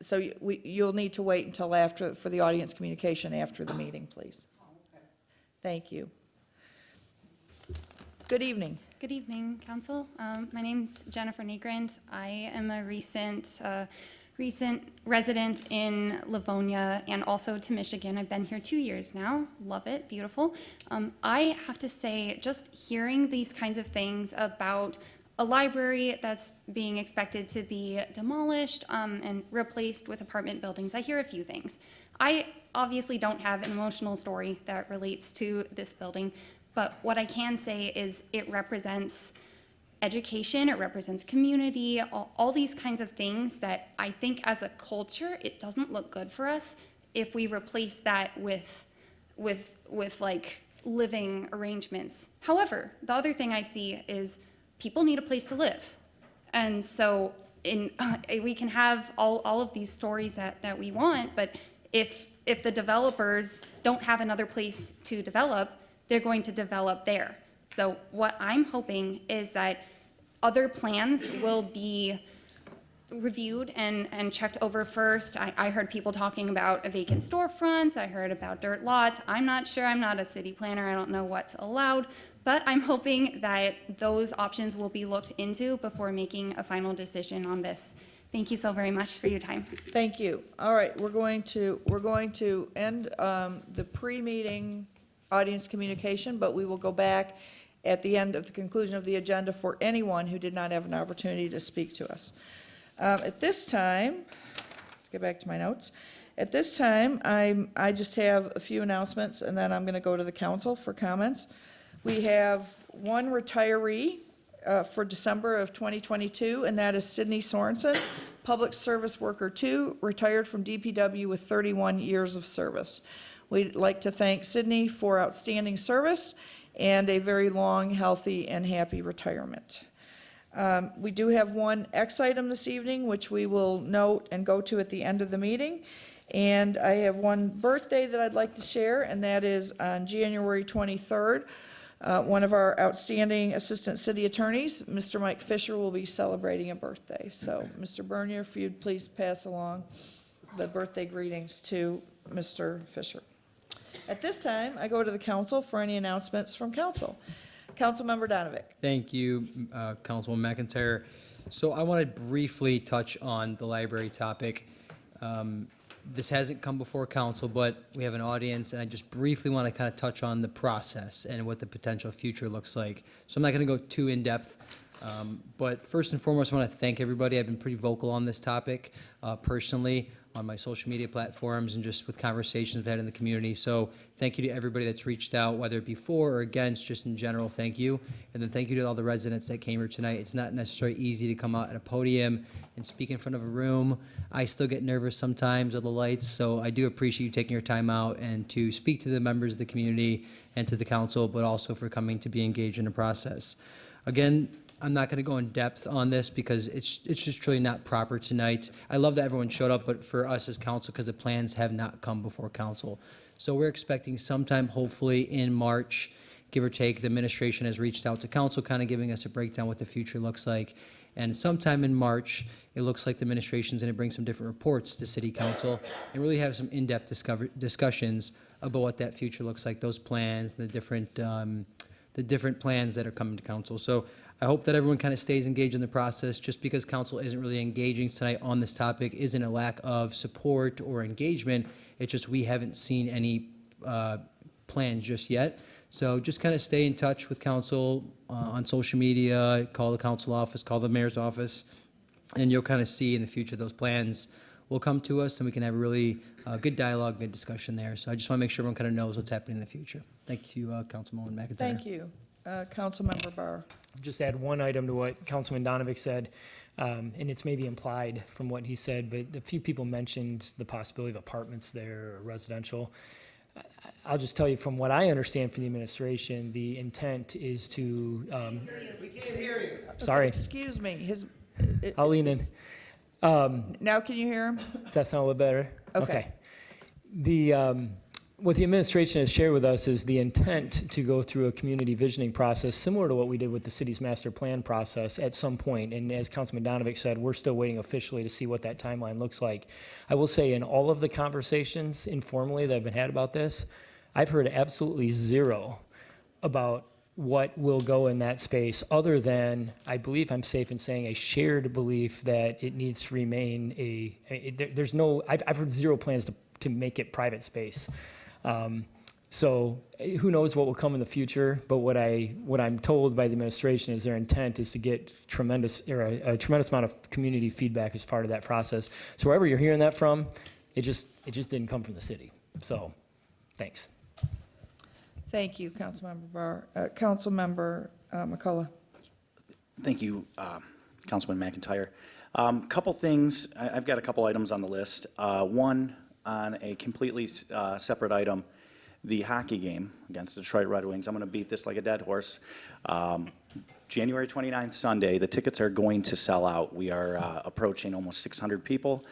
so you'll need to wait until after, for the audience communication after the meeting, please. Thank you. Good evening. Good evening, Council. My name's Jennifer Negrand. I am a recent recent resident in Livonia and also to Michigan. I've been here 2 years now. Love it. Beautiful. I have to say, just hearing these kinds of things about a library that's being expected to be demolished and replaced with apartment buildings, I hear a few things. I obviously don't have an emotional story that relates to this building, but what I can say is it represents education, it represents community, all these kinds of things that I think as a culture, it doesn't look good for us if we replace that with like living arrangements. However, the other thing I see is people need a place to live. And so we can have all of these stories that we want, but if the developers don't have another place to develop, they're going to develop there. So what I'm hoping is that other plans will be reviewed and checked over first. I heard people talking about vacant storefronts. I heard about dirt lots. I'm not sure. I'm not a city planner. I don't know what's allowed. But I'm hoping that those options will be looked into before making a final decision on this. Thank you so very much for your time. Thank you. All right, we're going to end the pre-meeting audience communication, but we will go back at the end of the conclusion of the agenda for anyone who did not have an opportunity to speak to us. At this time, let's get back to my notes. At this time, I just have a few announcements, and then I'm going to go to the council for comments. We have one retiree for December of 2022, and that is Sydney Sorensen, Public Service Worker 2, retired from DPW with 31 years of service. We'd like to thank Sydney for outstanding service and a very long, healthy, and happy retirement. We do have one X item this evening, which we will note and go to at the end of the meeting. And I have one birthday that I'd like to share, and that is on January 23rd. One of our outstanding assistant city attorneys, Mr. Mike Fisher, will be celebrating a birthday. So, Mr. Bernier, if you'd please pass along the birthday greetings to Mr. Fisher. At this time, I go to the council for any announcements from council. Councilmember Donovic. Thank you, Councilwoman McIntyre. So I want to briefly touch on the library topic. This hasn't come before council, but we have an audience, and I just briefly want to kind of touch on the process and what the potential future looks like. So I'm not going to go too in-depth, but first and foremost, I want to thank everybody. I've been pretty vocal on this topic personally on my social media platforms and just with conversations I've had in the community. So thank you to everybody that's reached out, whether it be for or against, just in general, thank you. And then thank you to all the residents that came here tonight. It's not necessarily easy to come out at a podium and speak in front of a room. I still get nervous sometimes of the lights, so I do appreciate you taking your time out and to speak to the members of the community and to the council, but also for coming to be engaged in the process. Again, I'm not going to go in depth on this because it's just truly not proper tonight. I love that everyone showed up, but for us as council, because the plans have not come before council. So we're expecting sometime, hopefully in March, give or take, the administration has reached out to council, kind of giving us a breakdown what the future looks like. And sometime in March, it looks like the administration's going to bring some different reports to city council and really have some in-depth discussions about what that future looks like, those plans, the different plans that are coming to council. So I hope that everyone kind of stays engaged in the process. Just because council isn't really engaging tonight on this topic isn't a lack of support or engagement. It's just we haven't seen any plans just yet. So just kind of stay in touch with council on social media, call the council office, call the mayor's office, and you'll kind of see in the future those plans will come to us and we can have a really good dialogue, good discussion there. So I just want to make sure everyone kind of knows what's happening in the future. Thank you, Councilwoman McIntyre. Thank you. Councilmember Barr. Just add one item to what Councilman Donovic said, and it's maybe implied from what he said, but a few people mentioned the possibility of apartments there or residential. I'll just tell you from what I understand from the administration, the intent is to. We can't hear you. Sorry. Excuse me. I'll lean in. Now can you hear him? Does that sound a little better? Okay. What the administration has shared with us is the intent to go through a community visioning process similar to what we did with the city's master plan process at some point. And as Councilman Donovic said, we're still waiting officially to see what that timeline looks like. I will say in all of the conversations informally that have been had about this, I've heard absolutely zero about what will go in that space, other than, I believe I'm safe in saying, a shared belief that it needs to remain there's no, I've heard zero plans to make it private space. So who knows what will come in the future, but what I'm told by the administration is their intent is to get a tremendous amount of community feedback as part of that process. So wherever you're hearing that from, it just didn't come from the city. So, thanks. Thank you, Councilmember Barr. Councilmember McCullough. Thank you, Councilman McIntyre. Couple things. I've got a couple items on the list. One, on a completely separate item, the hockey game against the Detroit Red Wings. I'm going to beat this like a dead horse. January 29th, Sunday, the tickets are going to sell out. We are approaching almost 600 people.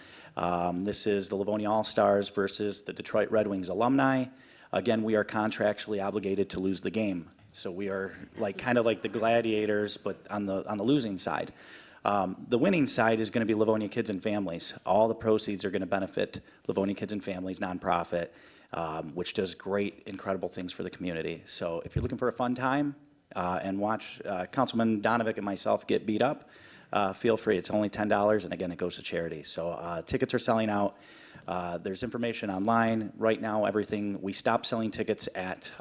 This is the Livonia All-Stars versus the Detroit Red Wings alumni. Again, we are contractually obligated to lose the game. So we are kind of like the gladiators, but on the losing side. The winning side is going to be Livonia Kids and Families. All the proceeds are going to benefit Livonia Kids and Families nonprofit, which does great, incredible things for the community. So if you're looking for a fun time and watch Councilman Donovic and myself get beat up, feel free. It's only $10, and again, it goes to charity. So tickets are selling out. There's information online. Right now, we stopped selling tickets at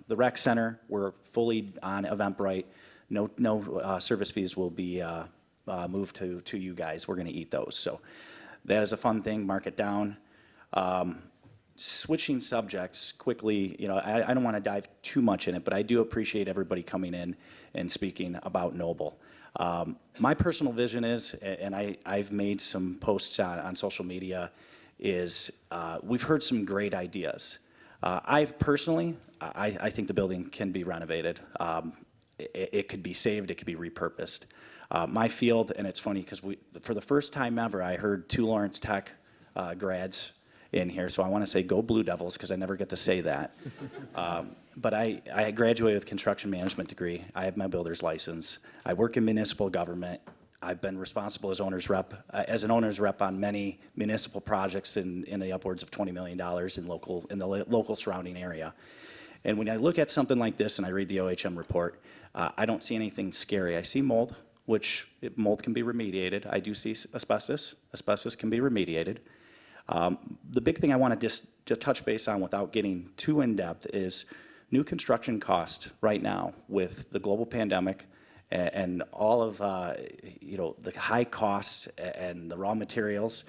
the rec center. We're fully on Eventbrite. No service fees will be moved to you guys. We're going to eat those. So that is a fun thing. Mark it down. Switching subjects quickly, I don't want to dive too much in it, but I do appreciate everybody coming in and speaking about Noble. My personal vision is, and I've made some posts on social media, is we've heard some great ideas. I think the building can be renovated. It could be saved, it could be repurposed. My field, and it's funny because for the first time ever, I heard 2 Lawrence Tech grads in here, so I want to say go Blue Devils because I never get to say that. But I graduated with a construction management degree. I have my builder's license. I work in municipal government. I've been responsible as an owner's rep on many municipal projects in the upwards of $20 million in the local surrounding area. And when I look at something like this and I read the OHM report, I don't see anything scary. I see mold, which mold can be remediated. I do see asbestos. Asbestos can be remediated. The big thing I want to just touch base on without getting too in-depth is new construction cost right now with the global pandemic and all of the high costs and the raw materials.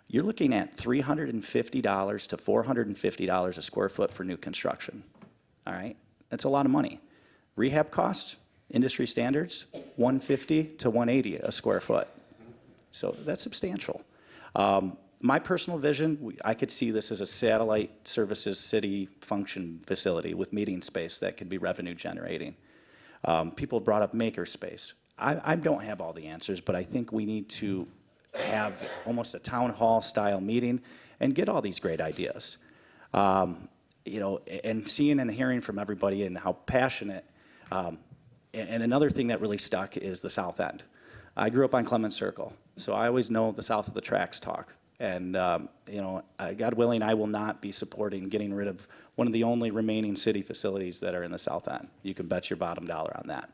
You're looking at $350 to $450 a square foot for new construction. All right, that's a lot of money. Rehab cost, industry standards, $150 to $180 a square foot. So that's substantial. My personal vision, I could see this as a satellite services city function facility with meeting space that could be revenue generating. People brought up makerspace. I don't have all the answers, but I think we need to have almost a town hall style meeting and get all these great ideas. And seeing and hearing from everybody and how passionate. And another thing that really stuck is the South End. I grew up on Clemens Circle, so I always know the south of the tracks talk. And, God willing, I will not be supporting getting rid of one of the only remaining city facilities that are in the South End. You can bet your bottom dollar on that.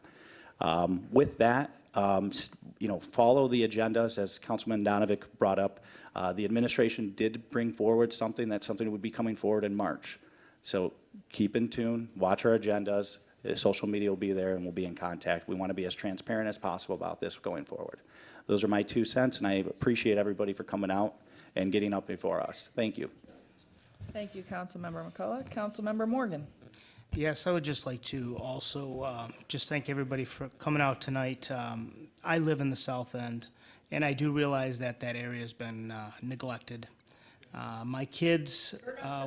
With that, follow the agendas, as Councilman Donovic brought up. The administration did bring forward something that would be coming forward in March. So keep in tune, watch our agendas. Social media will be there, and we'll be in contact. We want to be as transparent as possible about this going forward. Those are my 2 cents, and I appreciate everybody for coming out and getting up before us. Thank you. Thank you, Councilmember McCullough. Councilmember Morgan. Yes, I would just like to also just thank everybody for coming out tonight. I live in the South End, and I do realize that area has been neglected. My kids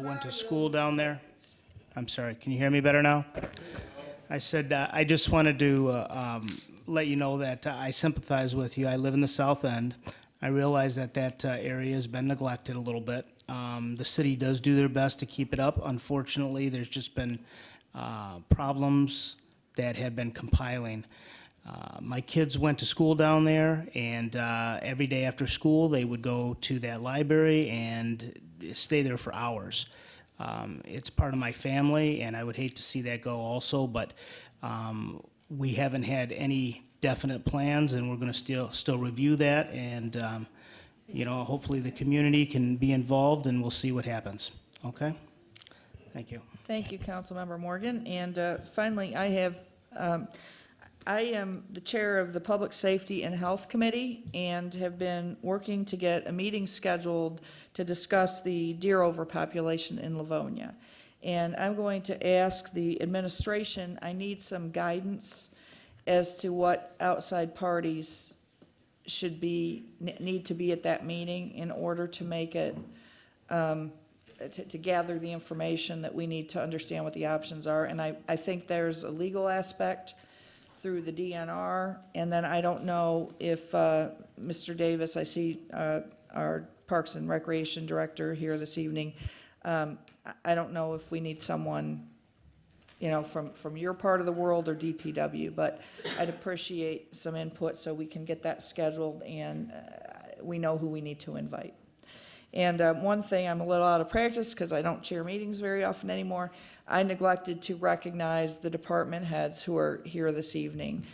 went to school down there. I'm sorry, can you hear me better now? I said I just wanted to let you know that I sympathize with you. I live in the South End. I realize that area has been neglected a little bit. The city does do their best to keep it up. Unfortunately, there's just been problems that have been compiling. My kids went to school down there, and every day after school, they would go to that library and stay there for hours. It's part of my family, and I would hate to see that go also, but We haven't had any definite plans, and we're going to still review that, and, hopefully the community can be involved, and we'll see what happens. Okay? Thank you. Thank you, Councilmember Morgan. And finally, I am the chair of the Public Safety and Health Committee and have been working to get a meeting scheduled to discuss the deer overpopulation in Livonia. And I'm going to ask the administration, I need some guidance as to what outside parties need to be at that meeting in order to make it, to gather the information that we need to understand what the options are. And I think there's a legal aspect through the DNR, and then I don't know if, Mr. Davis, I see our Parks and Recreation Director here this evening. I don't know if we need someone, from your part of the world or DPW, but I'd appreciate some input so we can get that scheduled and we know who we need to invite. And one thing, I'm a little out of practice because I don't chair meetings very often anymore. I neglected to recognize the department heads who are here this evening.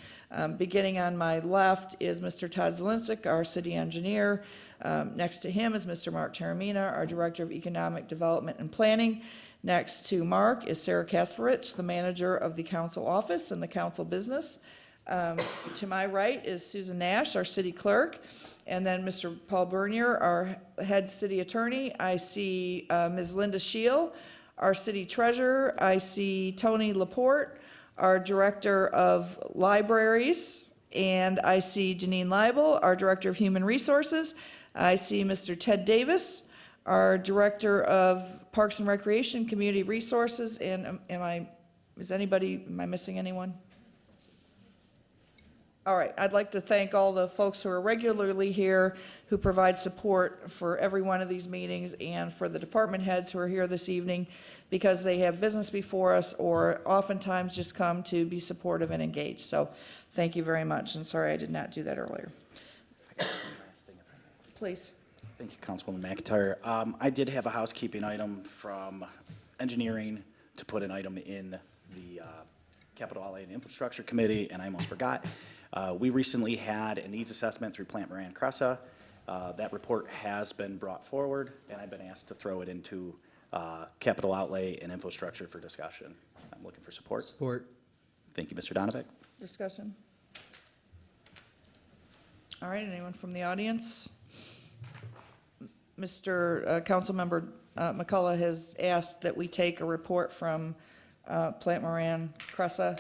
Beginning on my left is Mr. Todd Zelinsik, our city engineer. Next to him is Mr. Mark Taramina, our Director of Economic Development and Planning. Next to Mark is Sarah Kasparich, the manager of the council office and the council business. To my right is Susan Nash, our city clerk, and then Mr. Paul Bernier, our head city attorney. I see Ms. Linda Scheel, our city treasurer. I see Tony Laporte, our director of libraries, and I see Janine Leibel, our director of human resources. I see Mr. Ted Davis, our director of Parks and Recreation, Community Resources, and am I missing anyone? All right, I'd like to thank all the folks who are regularly here, who provide support for every one of these meetings, and for the department heads who are here this evening because they have business before us or oftentimes just come to be supportive and engaged. So thank you very much, and sorry I did not do that earlier. Please. Thank you, Councilwoman McIntyre. I did have a housekeeping item from engineering to put an item in the Capital Outlay and Infrastructure Committee, and I almost forgot. We recently had a needs assessment through Plant Moran Cressa. That report has been brought forward, and I've been asked to throw it into Capital Outlay and Infrastructure for discussion. I'm looking for support. Support. Thank you, Mr. Donovan. Discussion? All right, anyone from the audience? Mr. Councilmember McCullough has asked that we take a report from Plant Moran Cressa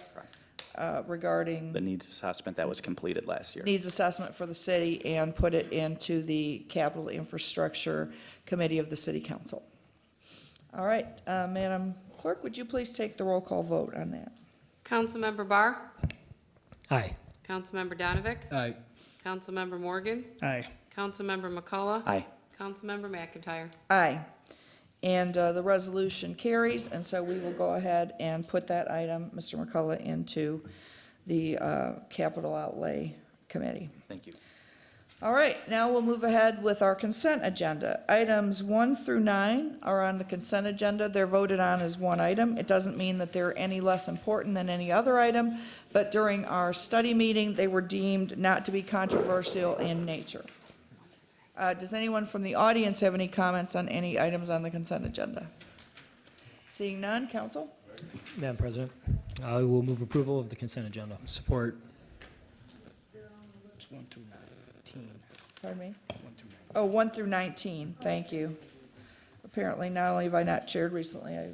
regarding The needs assessment that was completed last year. needs assessment for the city and put it into the Capital Infrastructure Committee of the City Council. All right, Madam Clerk, would you please take the roll call vote on that? Councilmember Barr? Aye. Councilmember Donovic? Aye. Councilmember Morgan? Aye. Councilmember McCullough? Aye. Councilmember McIntyre? Aye. And the resolution carries, and so we will go ahead and put that item, Mr. McCullough, into the Capital Outlay Committee. Thank you. All right, now we'll move ahead with our consent agenda. Items 1 through 9 are on the consent agenda. They're voted on as one item. It doesn't mean that they're any less important than any other item, but during our study meeting, they were deemed not to be controversial in nature. Does anyone from the audience have any comments on any items on the consent agenda? Seeing none, council? Madam President, I will move approval of the consent agenda. Support. It's 1 through 19. Pardon me? 1 through 19, thank you. Apparently, not only have I not chaired recently, I have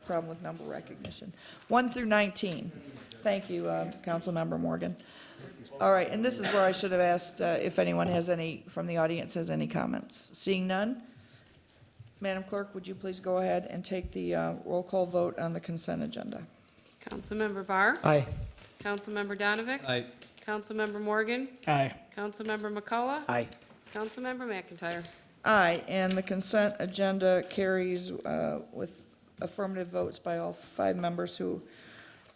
a problem with number recognition. 1 through 19, thank you, Councilmember Morgan. All right, and this is where I should have asked if anyone has any, from the audience has any comments. Seeing none, Madam Clerk, would you please go ahead and take the roll call vote on the consent agenda? Councilmember Barr? Aye. Councilmember Donovic? Aye. Councilmember Morgan? Aye. Councilmember McCullough? Aye. Councilmember McIntyre? Aye, and the consent agenda carries with affirmative votes by all 5 members who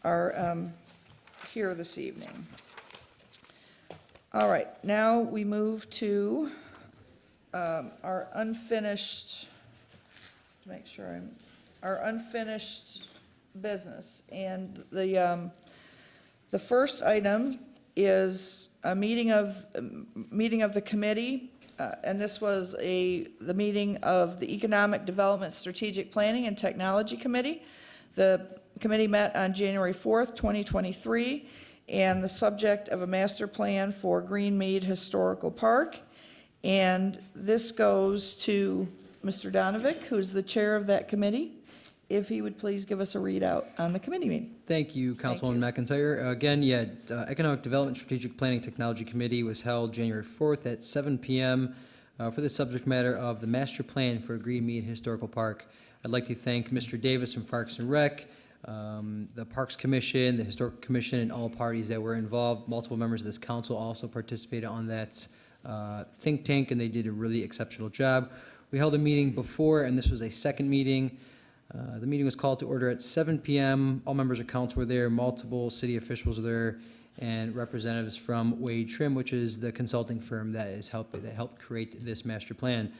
are here this evening. All right, now we move to our unfinished, to make sure our unfinished business. And the The first item is a meeting of the committee, and this was the meeting of the Economic Development Strategic Planning and Technology Committee. The committee met on January 4th, 2023, and the subject of a master plan for Greenmead Historical Park. And this goes to Mr. Donovic, who's the chair of that committee, if he would please give us a readout on the committee meeting. Thank you, Councilwoman McIntyre. Again, Economic Development Strategic Planning Technology Committee was held January 4th at 7 p.m. For the subject matter of the master plan for Greenmead Historical Park. I'd like to thank Mr. Davis from Parks and Rec, the Parks Commission, the Historical Commission, and all parties that were involved. Multiple members of this council also participated on that think tank, and they did a really exceptional job. We held a meeting before, and this was a second meeting. The meeting was called to order at 7 p.m. All members of council were there, multiple city officials were there, and representatives from Wade Trim, which is the consulting firm that helped create this master plan.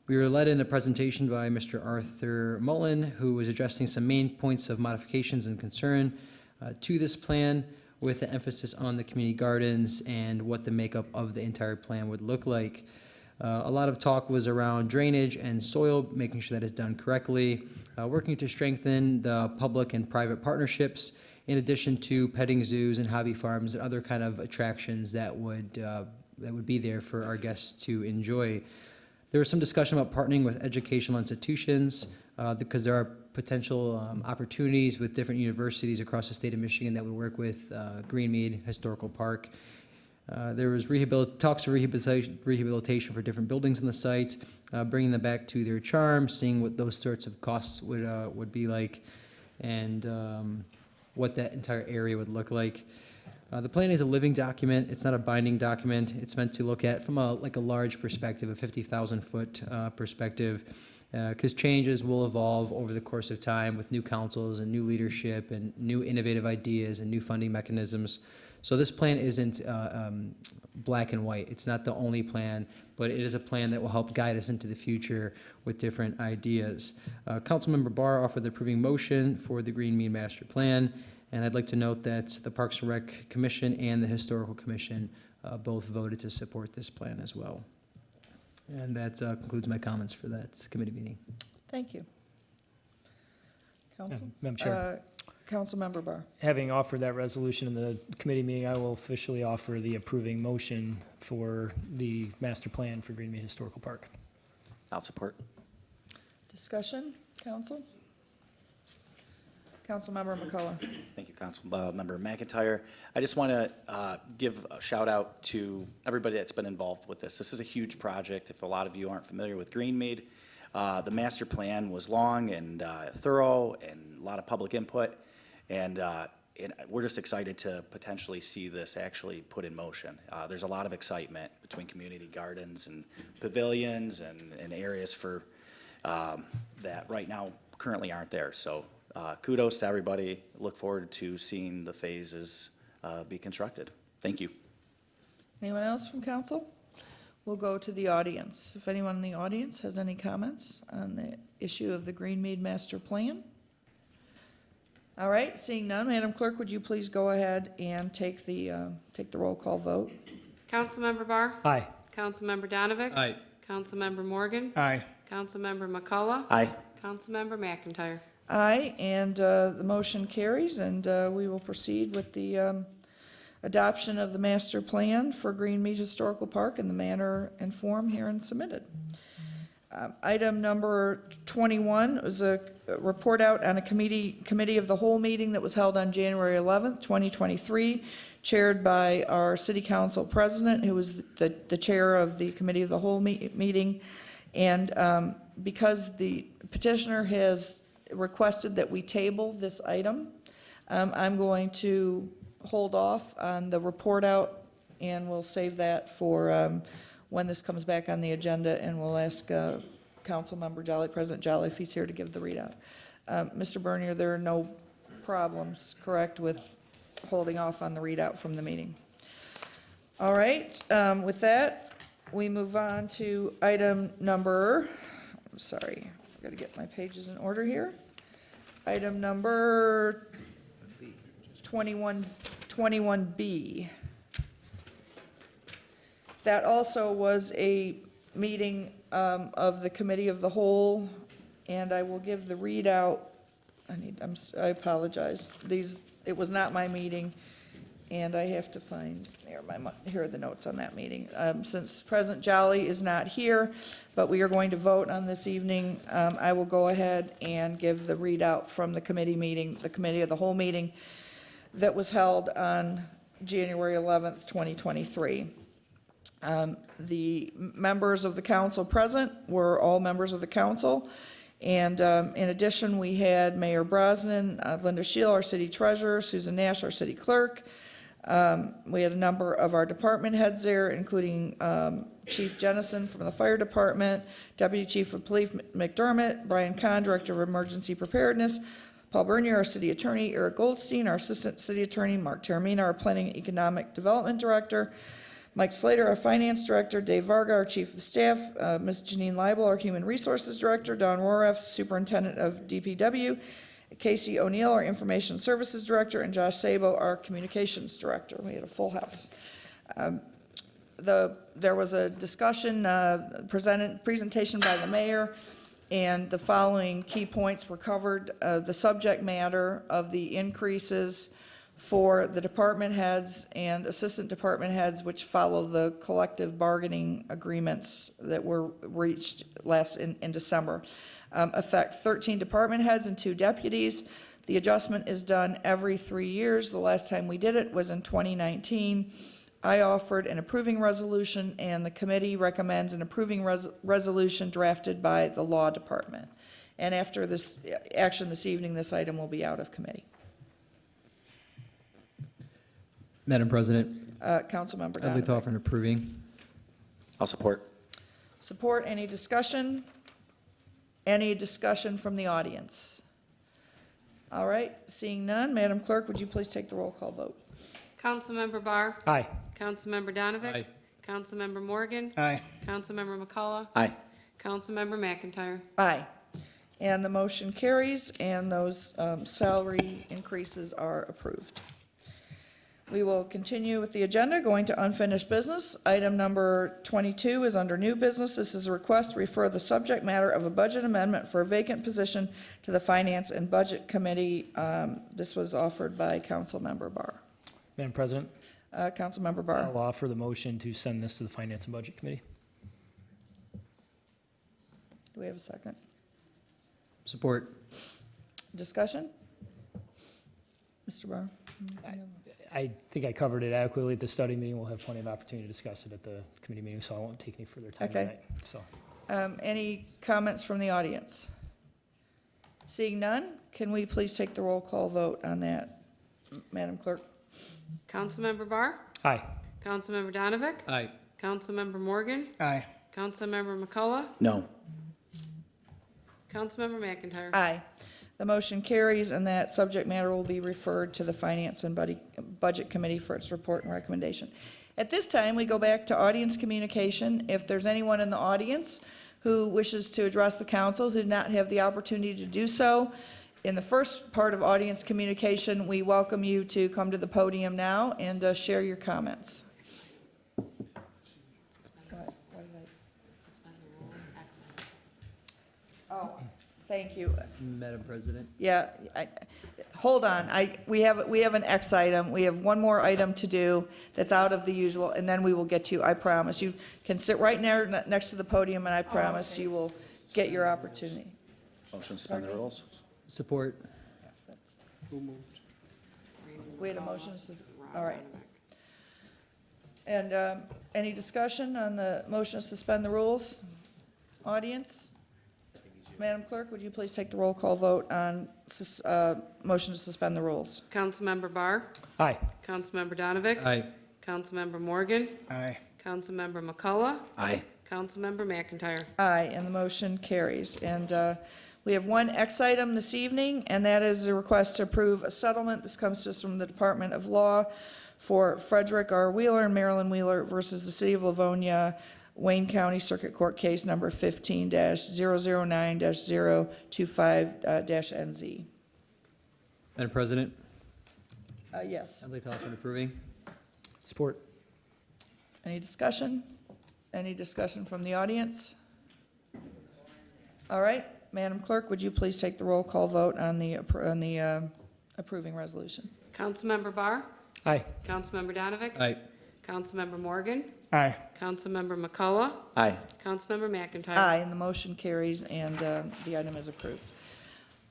We were led in a presentation by Mr. Arthur Mullen, who was addressing some main points of modifications and concern to this plan, with the emphasis on the community gardens and what the makeup of the entire plan would look like. A lot of talk was around drainage and soil, making sure that is done correctly, working to strengthen the public and private partnerships, in addition to petting zoos and hobby farms and other kind of attractions that would be there for our guests to enjoy. There was some discussion about partnering with educational institutions because there are potential opportunities with different universities across the state of Michigan that would work with Greenmead Historical Park. There was talks of rehabilitation for different buildings in the site, bringing them back to their charm, seeing what those sorts of costs would be like, and what that entire area would look like. The plan is a living document. It's not a binding document. It's meant to look at from a large perspective, a 50,000-foot perspective, because changes will evolve over the course of time with new councils and new leadership and new innovative ideas and new funding mechanisms. So this plan isn't black and white. It's not the only plan, but it is a plan that will help guide us into the future with different ideas. Councilmember Barr offered the approving motion for the Greenmead Master Plan, and I'd like to note that the Parks and Rec Commission and the Historical Commission both voted to support this plan as well. And that concludes my comments for that committee meeting. Thank you. Council? Madam Chair. Councilmember Barr. Having offered that resolution in the committee meeting, I will officially offer the approving motion for the master plan for Greenmead Historical Park. I'll support. Discussion, council? Councilmember McCullough. Thank you, Councilmember McIntyre. I just want to give a shout out to everybody that's been involved with this. This is a huge project. If a lot of you aren't familiar with Greenmead, the master plan was long and thorough and a lot of public input. And we're just excited to potentially see this actually put in motion. There's a lot of excitement between community gardens and pavilions and areas for that right now currently aren't there. So kudos to everybody. Look forward to seeing the phases be constructed. Thank you. Anyone else from council? We'll go to the audience. If anyone in the audience has any comments on the issue of the Greenmead Master Plan? All right, seeing none, Madam Clerk, would you please go ahead and take the roll call vote? Councilmember Barr? Aye. Councilmember Donovic? Aye. Councilmember Morgan? Aye. Councilmember McCullough? Aye. Councilmember McIntyre? Aye, and the motion carries, and we will proceed with the adoption of the master plan for Greenmead Historical Park in the manner and form herein submitted. Item number 21 was a report out on a committee of the whole meeting that was held on January 11th, 2023, chaired by our city council president, who was the chair of the committee of the whole meeting. And because the petitioner has requested that we table this item, I'm going to hold off on the report out, and we'll save that for when this comes back on the agenda, and we'll ask Councilmember Jolly, President Jolly, if he's here to give the readout. Mr. Bernier, there are no problems, correct, with holding off on the readout from the meeting? All right, with that, we move on to item number, I'm sorry, I've got to get my pages in order here. Item number 21, 21B. That also was a meeting of the Committee of the Whole, and I will give the readout. I apologize. It was not my meeting, and I have to find, here are the notes on that meeting. Since President Jolly is not here, but we are going to vote on this evening, I will go ahead and give the readout from the committee meeting, the Committee of the Whole meeting that was held on January 11th, 2023. The members of the council present were all members of the council. And in addition, we had Mayor Brosnan, Linda Scheel, our city treasurer, Susan Nash, our city clerk. We had a number of our department heads there, including Chief Jennison from the fire department, Deputy Chief of Police McDermott, Brian Kahn, Director of Emergency Preparedness, Paul Bernier, our city attorney, Eric Goldstein, our assistant city attorney, Mark Taramina, our planning and economic development director, Mike Slater, our finance director, Dave Varga, our chief of staff, Ms. Janine Leibel, our human resources director, Don Roraff, superintendent of DPW, Casey O'Neill, our information services director, and Josh Sabo, our communications director. We had a full house. There was a discussion, presentation by the mayor, and the following key points were covered. The subject matter of the increases for the department heads and assistant department heads, which follow the collective bargaining agreements that were reached in December. Affect 13 department heads and 2 deputies. The adjustment is done every 3 years. The last time we did it was in 2019. I offered an approving resolution, and the committee recommends an approving resolution drafted by the law department. And after this action this evening, this item will be out of committee. Madam President, Councilmember I'd like to Donovan. offer an approving. I'll support. Support. Any discussion? Any discussion from the audience? All right, seeing none, Madam Clerk, would you please take the roll call vote? Councilmember Barr. Aye. Councilmember Donovic. Aye. Councilmember Morgan. Aye. Councilmember McCullough. Aye. Councilmember McIntyre. Aye. And the motion carries, and those salary increases are approved. We will continue with the agenda, going to unfinished business. Item number 22 is under new business. This is a request to refer the subject matter of a budget amendment for a vacant position to the Finance and Budget Committee. This was offered by Councilmember Barr. Madam President, Councilmember Barr. I'll offer the motion to send this to the Finance and Budget Committee. Do we have a second? Support. Discussion? Mr. Barr? I think I covered it adequately at the study meeting. We'll have plenty of opportunity to discuss it at the committee meeting, so I won't take any further time Okay. tonight. So, Any comments from the audience? Seeing none, can we please take the roll call vote on that, Madam Clerk? Councilmember Barr. aye. Councilmember Donovic. Aye. Councilmember Morgan. Aye. Councilmember McCullough. No. Councilmember McIntyre. Aye. The motion carries, and that subject matter will be referred to the Finance and Budget Committee for its report and recommendation. At this time, we go back to audience communication. If there's anyone in the audience who wishes to address the council who did not have the opportunity to do so, in the first part of audience communication, we welcome you to come to the podium now and share your comments. Oh, thank you. Madam President. Yeah, hold on, we have an X item, we have one more item to do that's out of the usual, and then we will get to you, I promise. You can sit right there next to the podium, and I promise you will get your opportunity. Motion to suspend the rules? Support. We had a motion, all right. And any discussion on the motion to suspend the rules? Audience? Madam Clerk, would you please take the roll call vote on motion to suspend the rules? Councilmember Barr. Aye. Councilmember Donovic. Aye. Councilmember Morgan. Aye. Councilmember McCullough. Aye. Councilmember McIntyre. Aye, and the motion carries. And we have one X item this evening, and that is a request to approve a settlement. This comes to us from the Department of Law for Frederick R. Wheeler and Marilyn Wheeler versus the City of Livonia, Wayne County Circuit Court Case Number 15-009-025-NZ. Madam President, Yes. I'd like to offer an approving. Support. Any discussion? Any discussion from the audience? All right, Madam Clerk, would you please take the roll call vote on the approving resolution? Councilmember Barr? Aye. Councilmember Donovic? Aye. Councilmember Morgan? Aye. Councilmember McCullough? Aye. Councilmember McIntyre? Aye, and the motion carries, and the item is approved.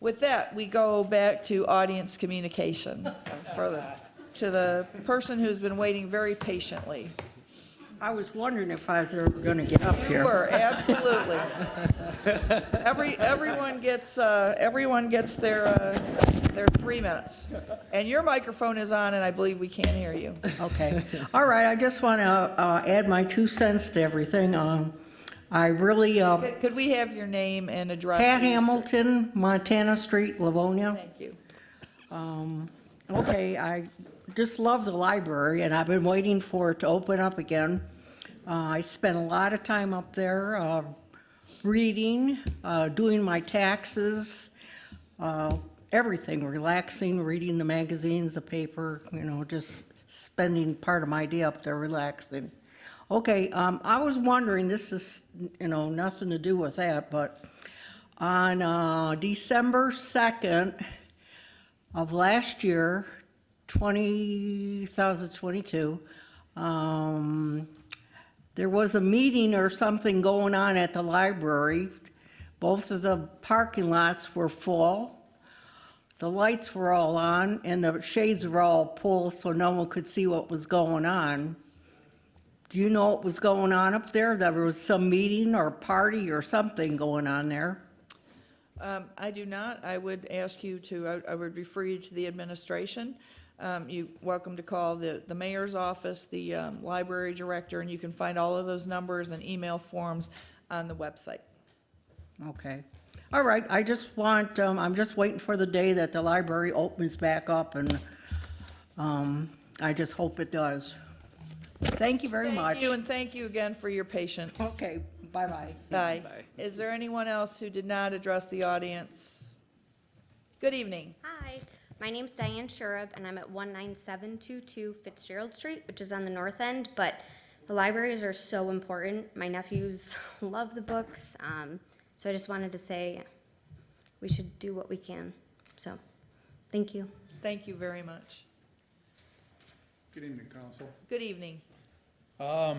With that, we go back to audience communication, to the person who's been waiting very patiently. I was wondering if I was ever going to get up here. You were, absolutely. Everyone gets their 3 minutes. And your microphone is on, and I believe we can hear you. Okay. All right, I just want to add my 2 cents to everything. I really, Could we have your name and address? Pat please? Hamilton, Montana Street, Livonia. Thank you. Okay, I just love the library, and I've been waiting for it to open up again. I spent a lot of time up there reading, doing my taxes, everything, relaxing, reading the magazines, the paper, just spending part of my day up there relaxing. Okay, I was wondering, this is, nothing to do with that, but on December 2nd of last year, 2022, there was a meeting or something going on at the library. Both of the parking lots were full. The lights were all on and the shades were all pulled so no one could see what was going on. Do you know what was going on up there? There was some meeting or party or something going on there. I do not. I would ask you to, I would refer you to the administration. You're welcome to call the mayor's office, the library director, and you can find all of those numbers and email forms on the website. Okay. All right, I just want, I'm just waiting for the day that the library opens back up, and I just hope it does. Thank you very much. Thank you, and thank you again for your patience. Okay, bye-bye. Bye. Is there anyone else who did not address the audience? Good evening. Hi, my name's Diane Shurub, and I'm at 19722 Fitzgerald Street, which is on the north end, but the libraries are so important. My nephews love the books, so I just wanted to say we should do what we can. So, thank you. Thank you very much. Good evening, Council. Good evening. I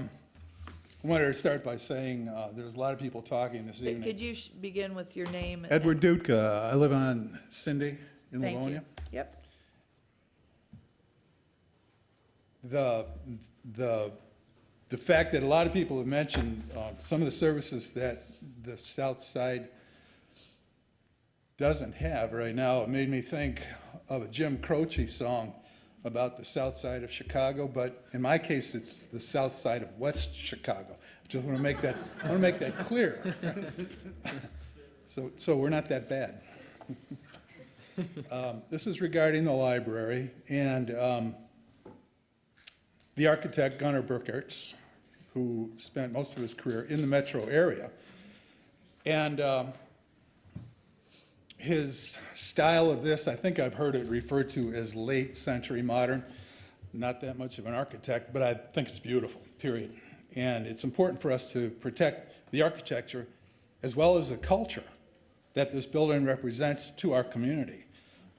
wanted to start by saying there's a lot of people talking this evening. Could you begin with your name? and- Edward Dutka. I live on Cindy in Thank Livonia. you. Yep. The fact that a lot of people have mentioned some of the services that the South Side doesn't have right now, it made me think of a Jim Croce song about the South Side of Chicago, but in my case, it's the South Side of West Chicago. I just want to make that clear. So we're not that bad. This is regarding the library, and the architect Gunnar Burkertz, who spent most of his career in the metro area. And his style of this, I think I've heard it referred to as late century modern. Not that much of an architect, but I think it's beautiful, period. And it's important for us to protect the architecture as well as the culture that this building represents to our community.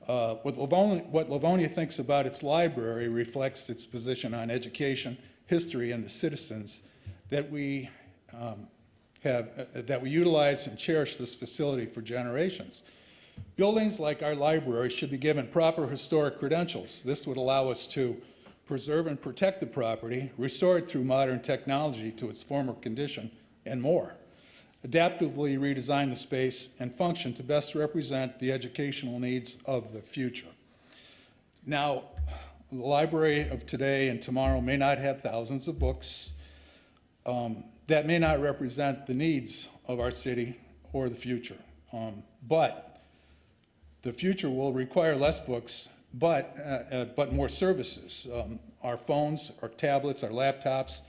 What Livonia thinks about its library reflects its position on education, history, and the citizens that we utilize and cherish this facility for generations. Buildings like our library should be given proper historic credentials. This would allow us to preserve and protect the property, restore it through modern technology to its former condition, and more. Adaptively redesign the space and function to best represent the educational needs of the future. Now, the library of today and tomorrow may not have thousands of books. That may not represent the needs of our city or the future. But the future will require less books, but more services. Our phones, our tablets, our laptops,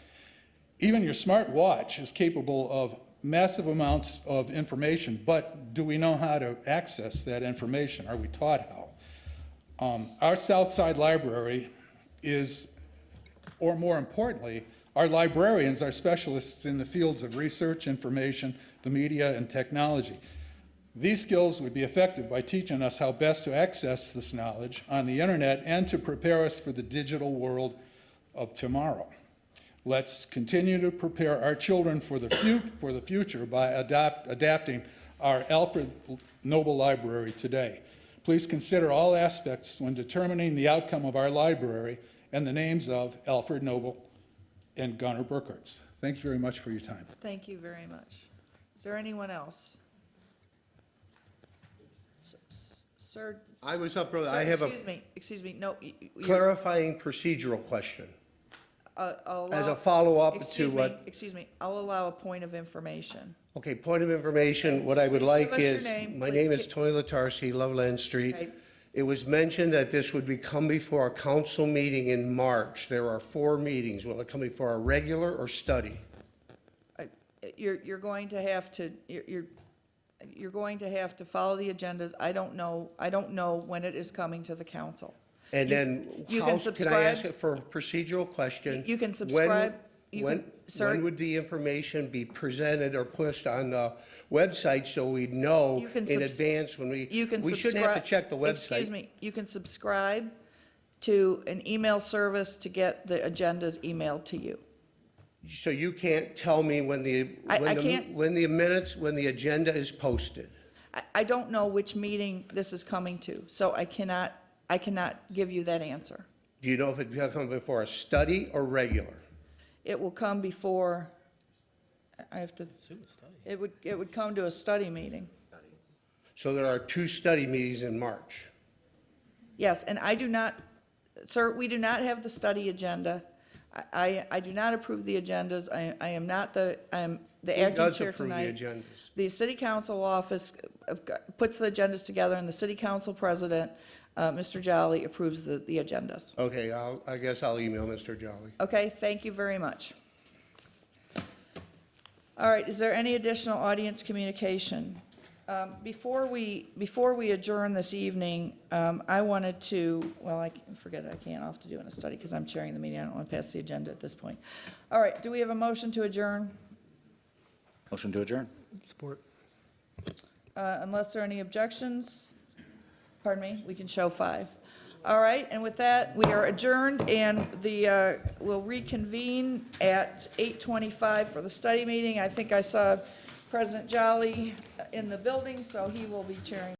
even your smart watch is capable of massive amounts of information, but do we know how to access that information? Are we taught how? Our South Side Library is, or more importantly, our librarians are specialists in the fields of research, information, the media, and technology. These skills would be effective by teaching us how best to access this knowledge on the internet and to prepare us for the digital world of tomorrow. Let's continue to prepare our children for the future by adapting our Alfred Noble Library today. Please consider all aspects when determining the outcome of our library and the names of Alfred Noble and Gunnar Burkhartz. Thank you very much for your time. Thank you very much. Is there anyone else? Sir? I was up earlier. Sir, I have excuse me, no. clarifying procedural question. I'll As allow- a follow-up to excuse me, what- Excuse me, I'll allow a point of information. Okay, point of information, what I would Please like give us your is, name. my Please name is gi- Tony Latarski, Loveland Street. Okay. It was mentioned that this would come before a council meeting in March. There are 4 meetings. Will it come before a regular or study? You're going to have to, you're going to have to follow the agendas. I don't know when it is coming to the council. And You- then, you how, can can I ask subscribe- it for a procedural question? You can When- subscribe, you When, can, sir. when would the information be presented or pushed on the website so we'd know You can in subs- advance when we You can we shouldn't have to subscribe- check the website? Excuse me, you can subscribe to an email service to get the agendas emailed to you. So you can't tell me when the, I can't- when the minutes, when the agenda is posted? I don't know which meeting this is coming to, so I cannot give you that answer. Do you know if it will come before a study or regular? It will come before, I have to, it would come to a study meeting. So there are 2 study meetings in March. Yes, and I do not, sir, we do not have the study agenda. I do not approve the agendas. I am not the, I'm the Who acting does chair approve the tonight. agendas? The city council office puts the agendas together, and the city council president, Mr. Jolly, approves the agendas. Okay, I guess I'll email Mr. Jolly. Okay, thank you very much. All right, is there any additional audience communication? Before we adjourn this evening, I wanted to, well, forget it, I can't, I'll have to do it in a study because I'm chairing the meeting. I don't want to pass the agenda at this point. All right, do we have a motion to adjourn? Motion to adjourn. Support. Unless there are any objections, pardon me, we can show 5. All right, and with that, we are adjourned, and we'll reconvene at 8:25 for the study meeting. I think I saw President Jolly in the building, so he will be chairing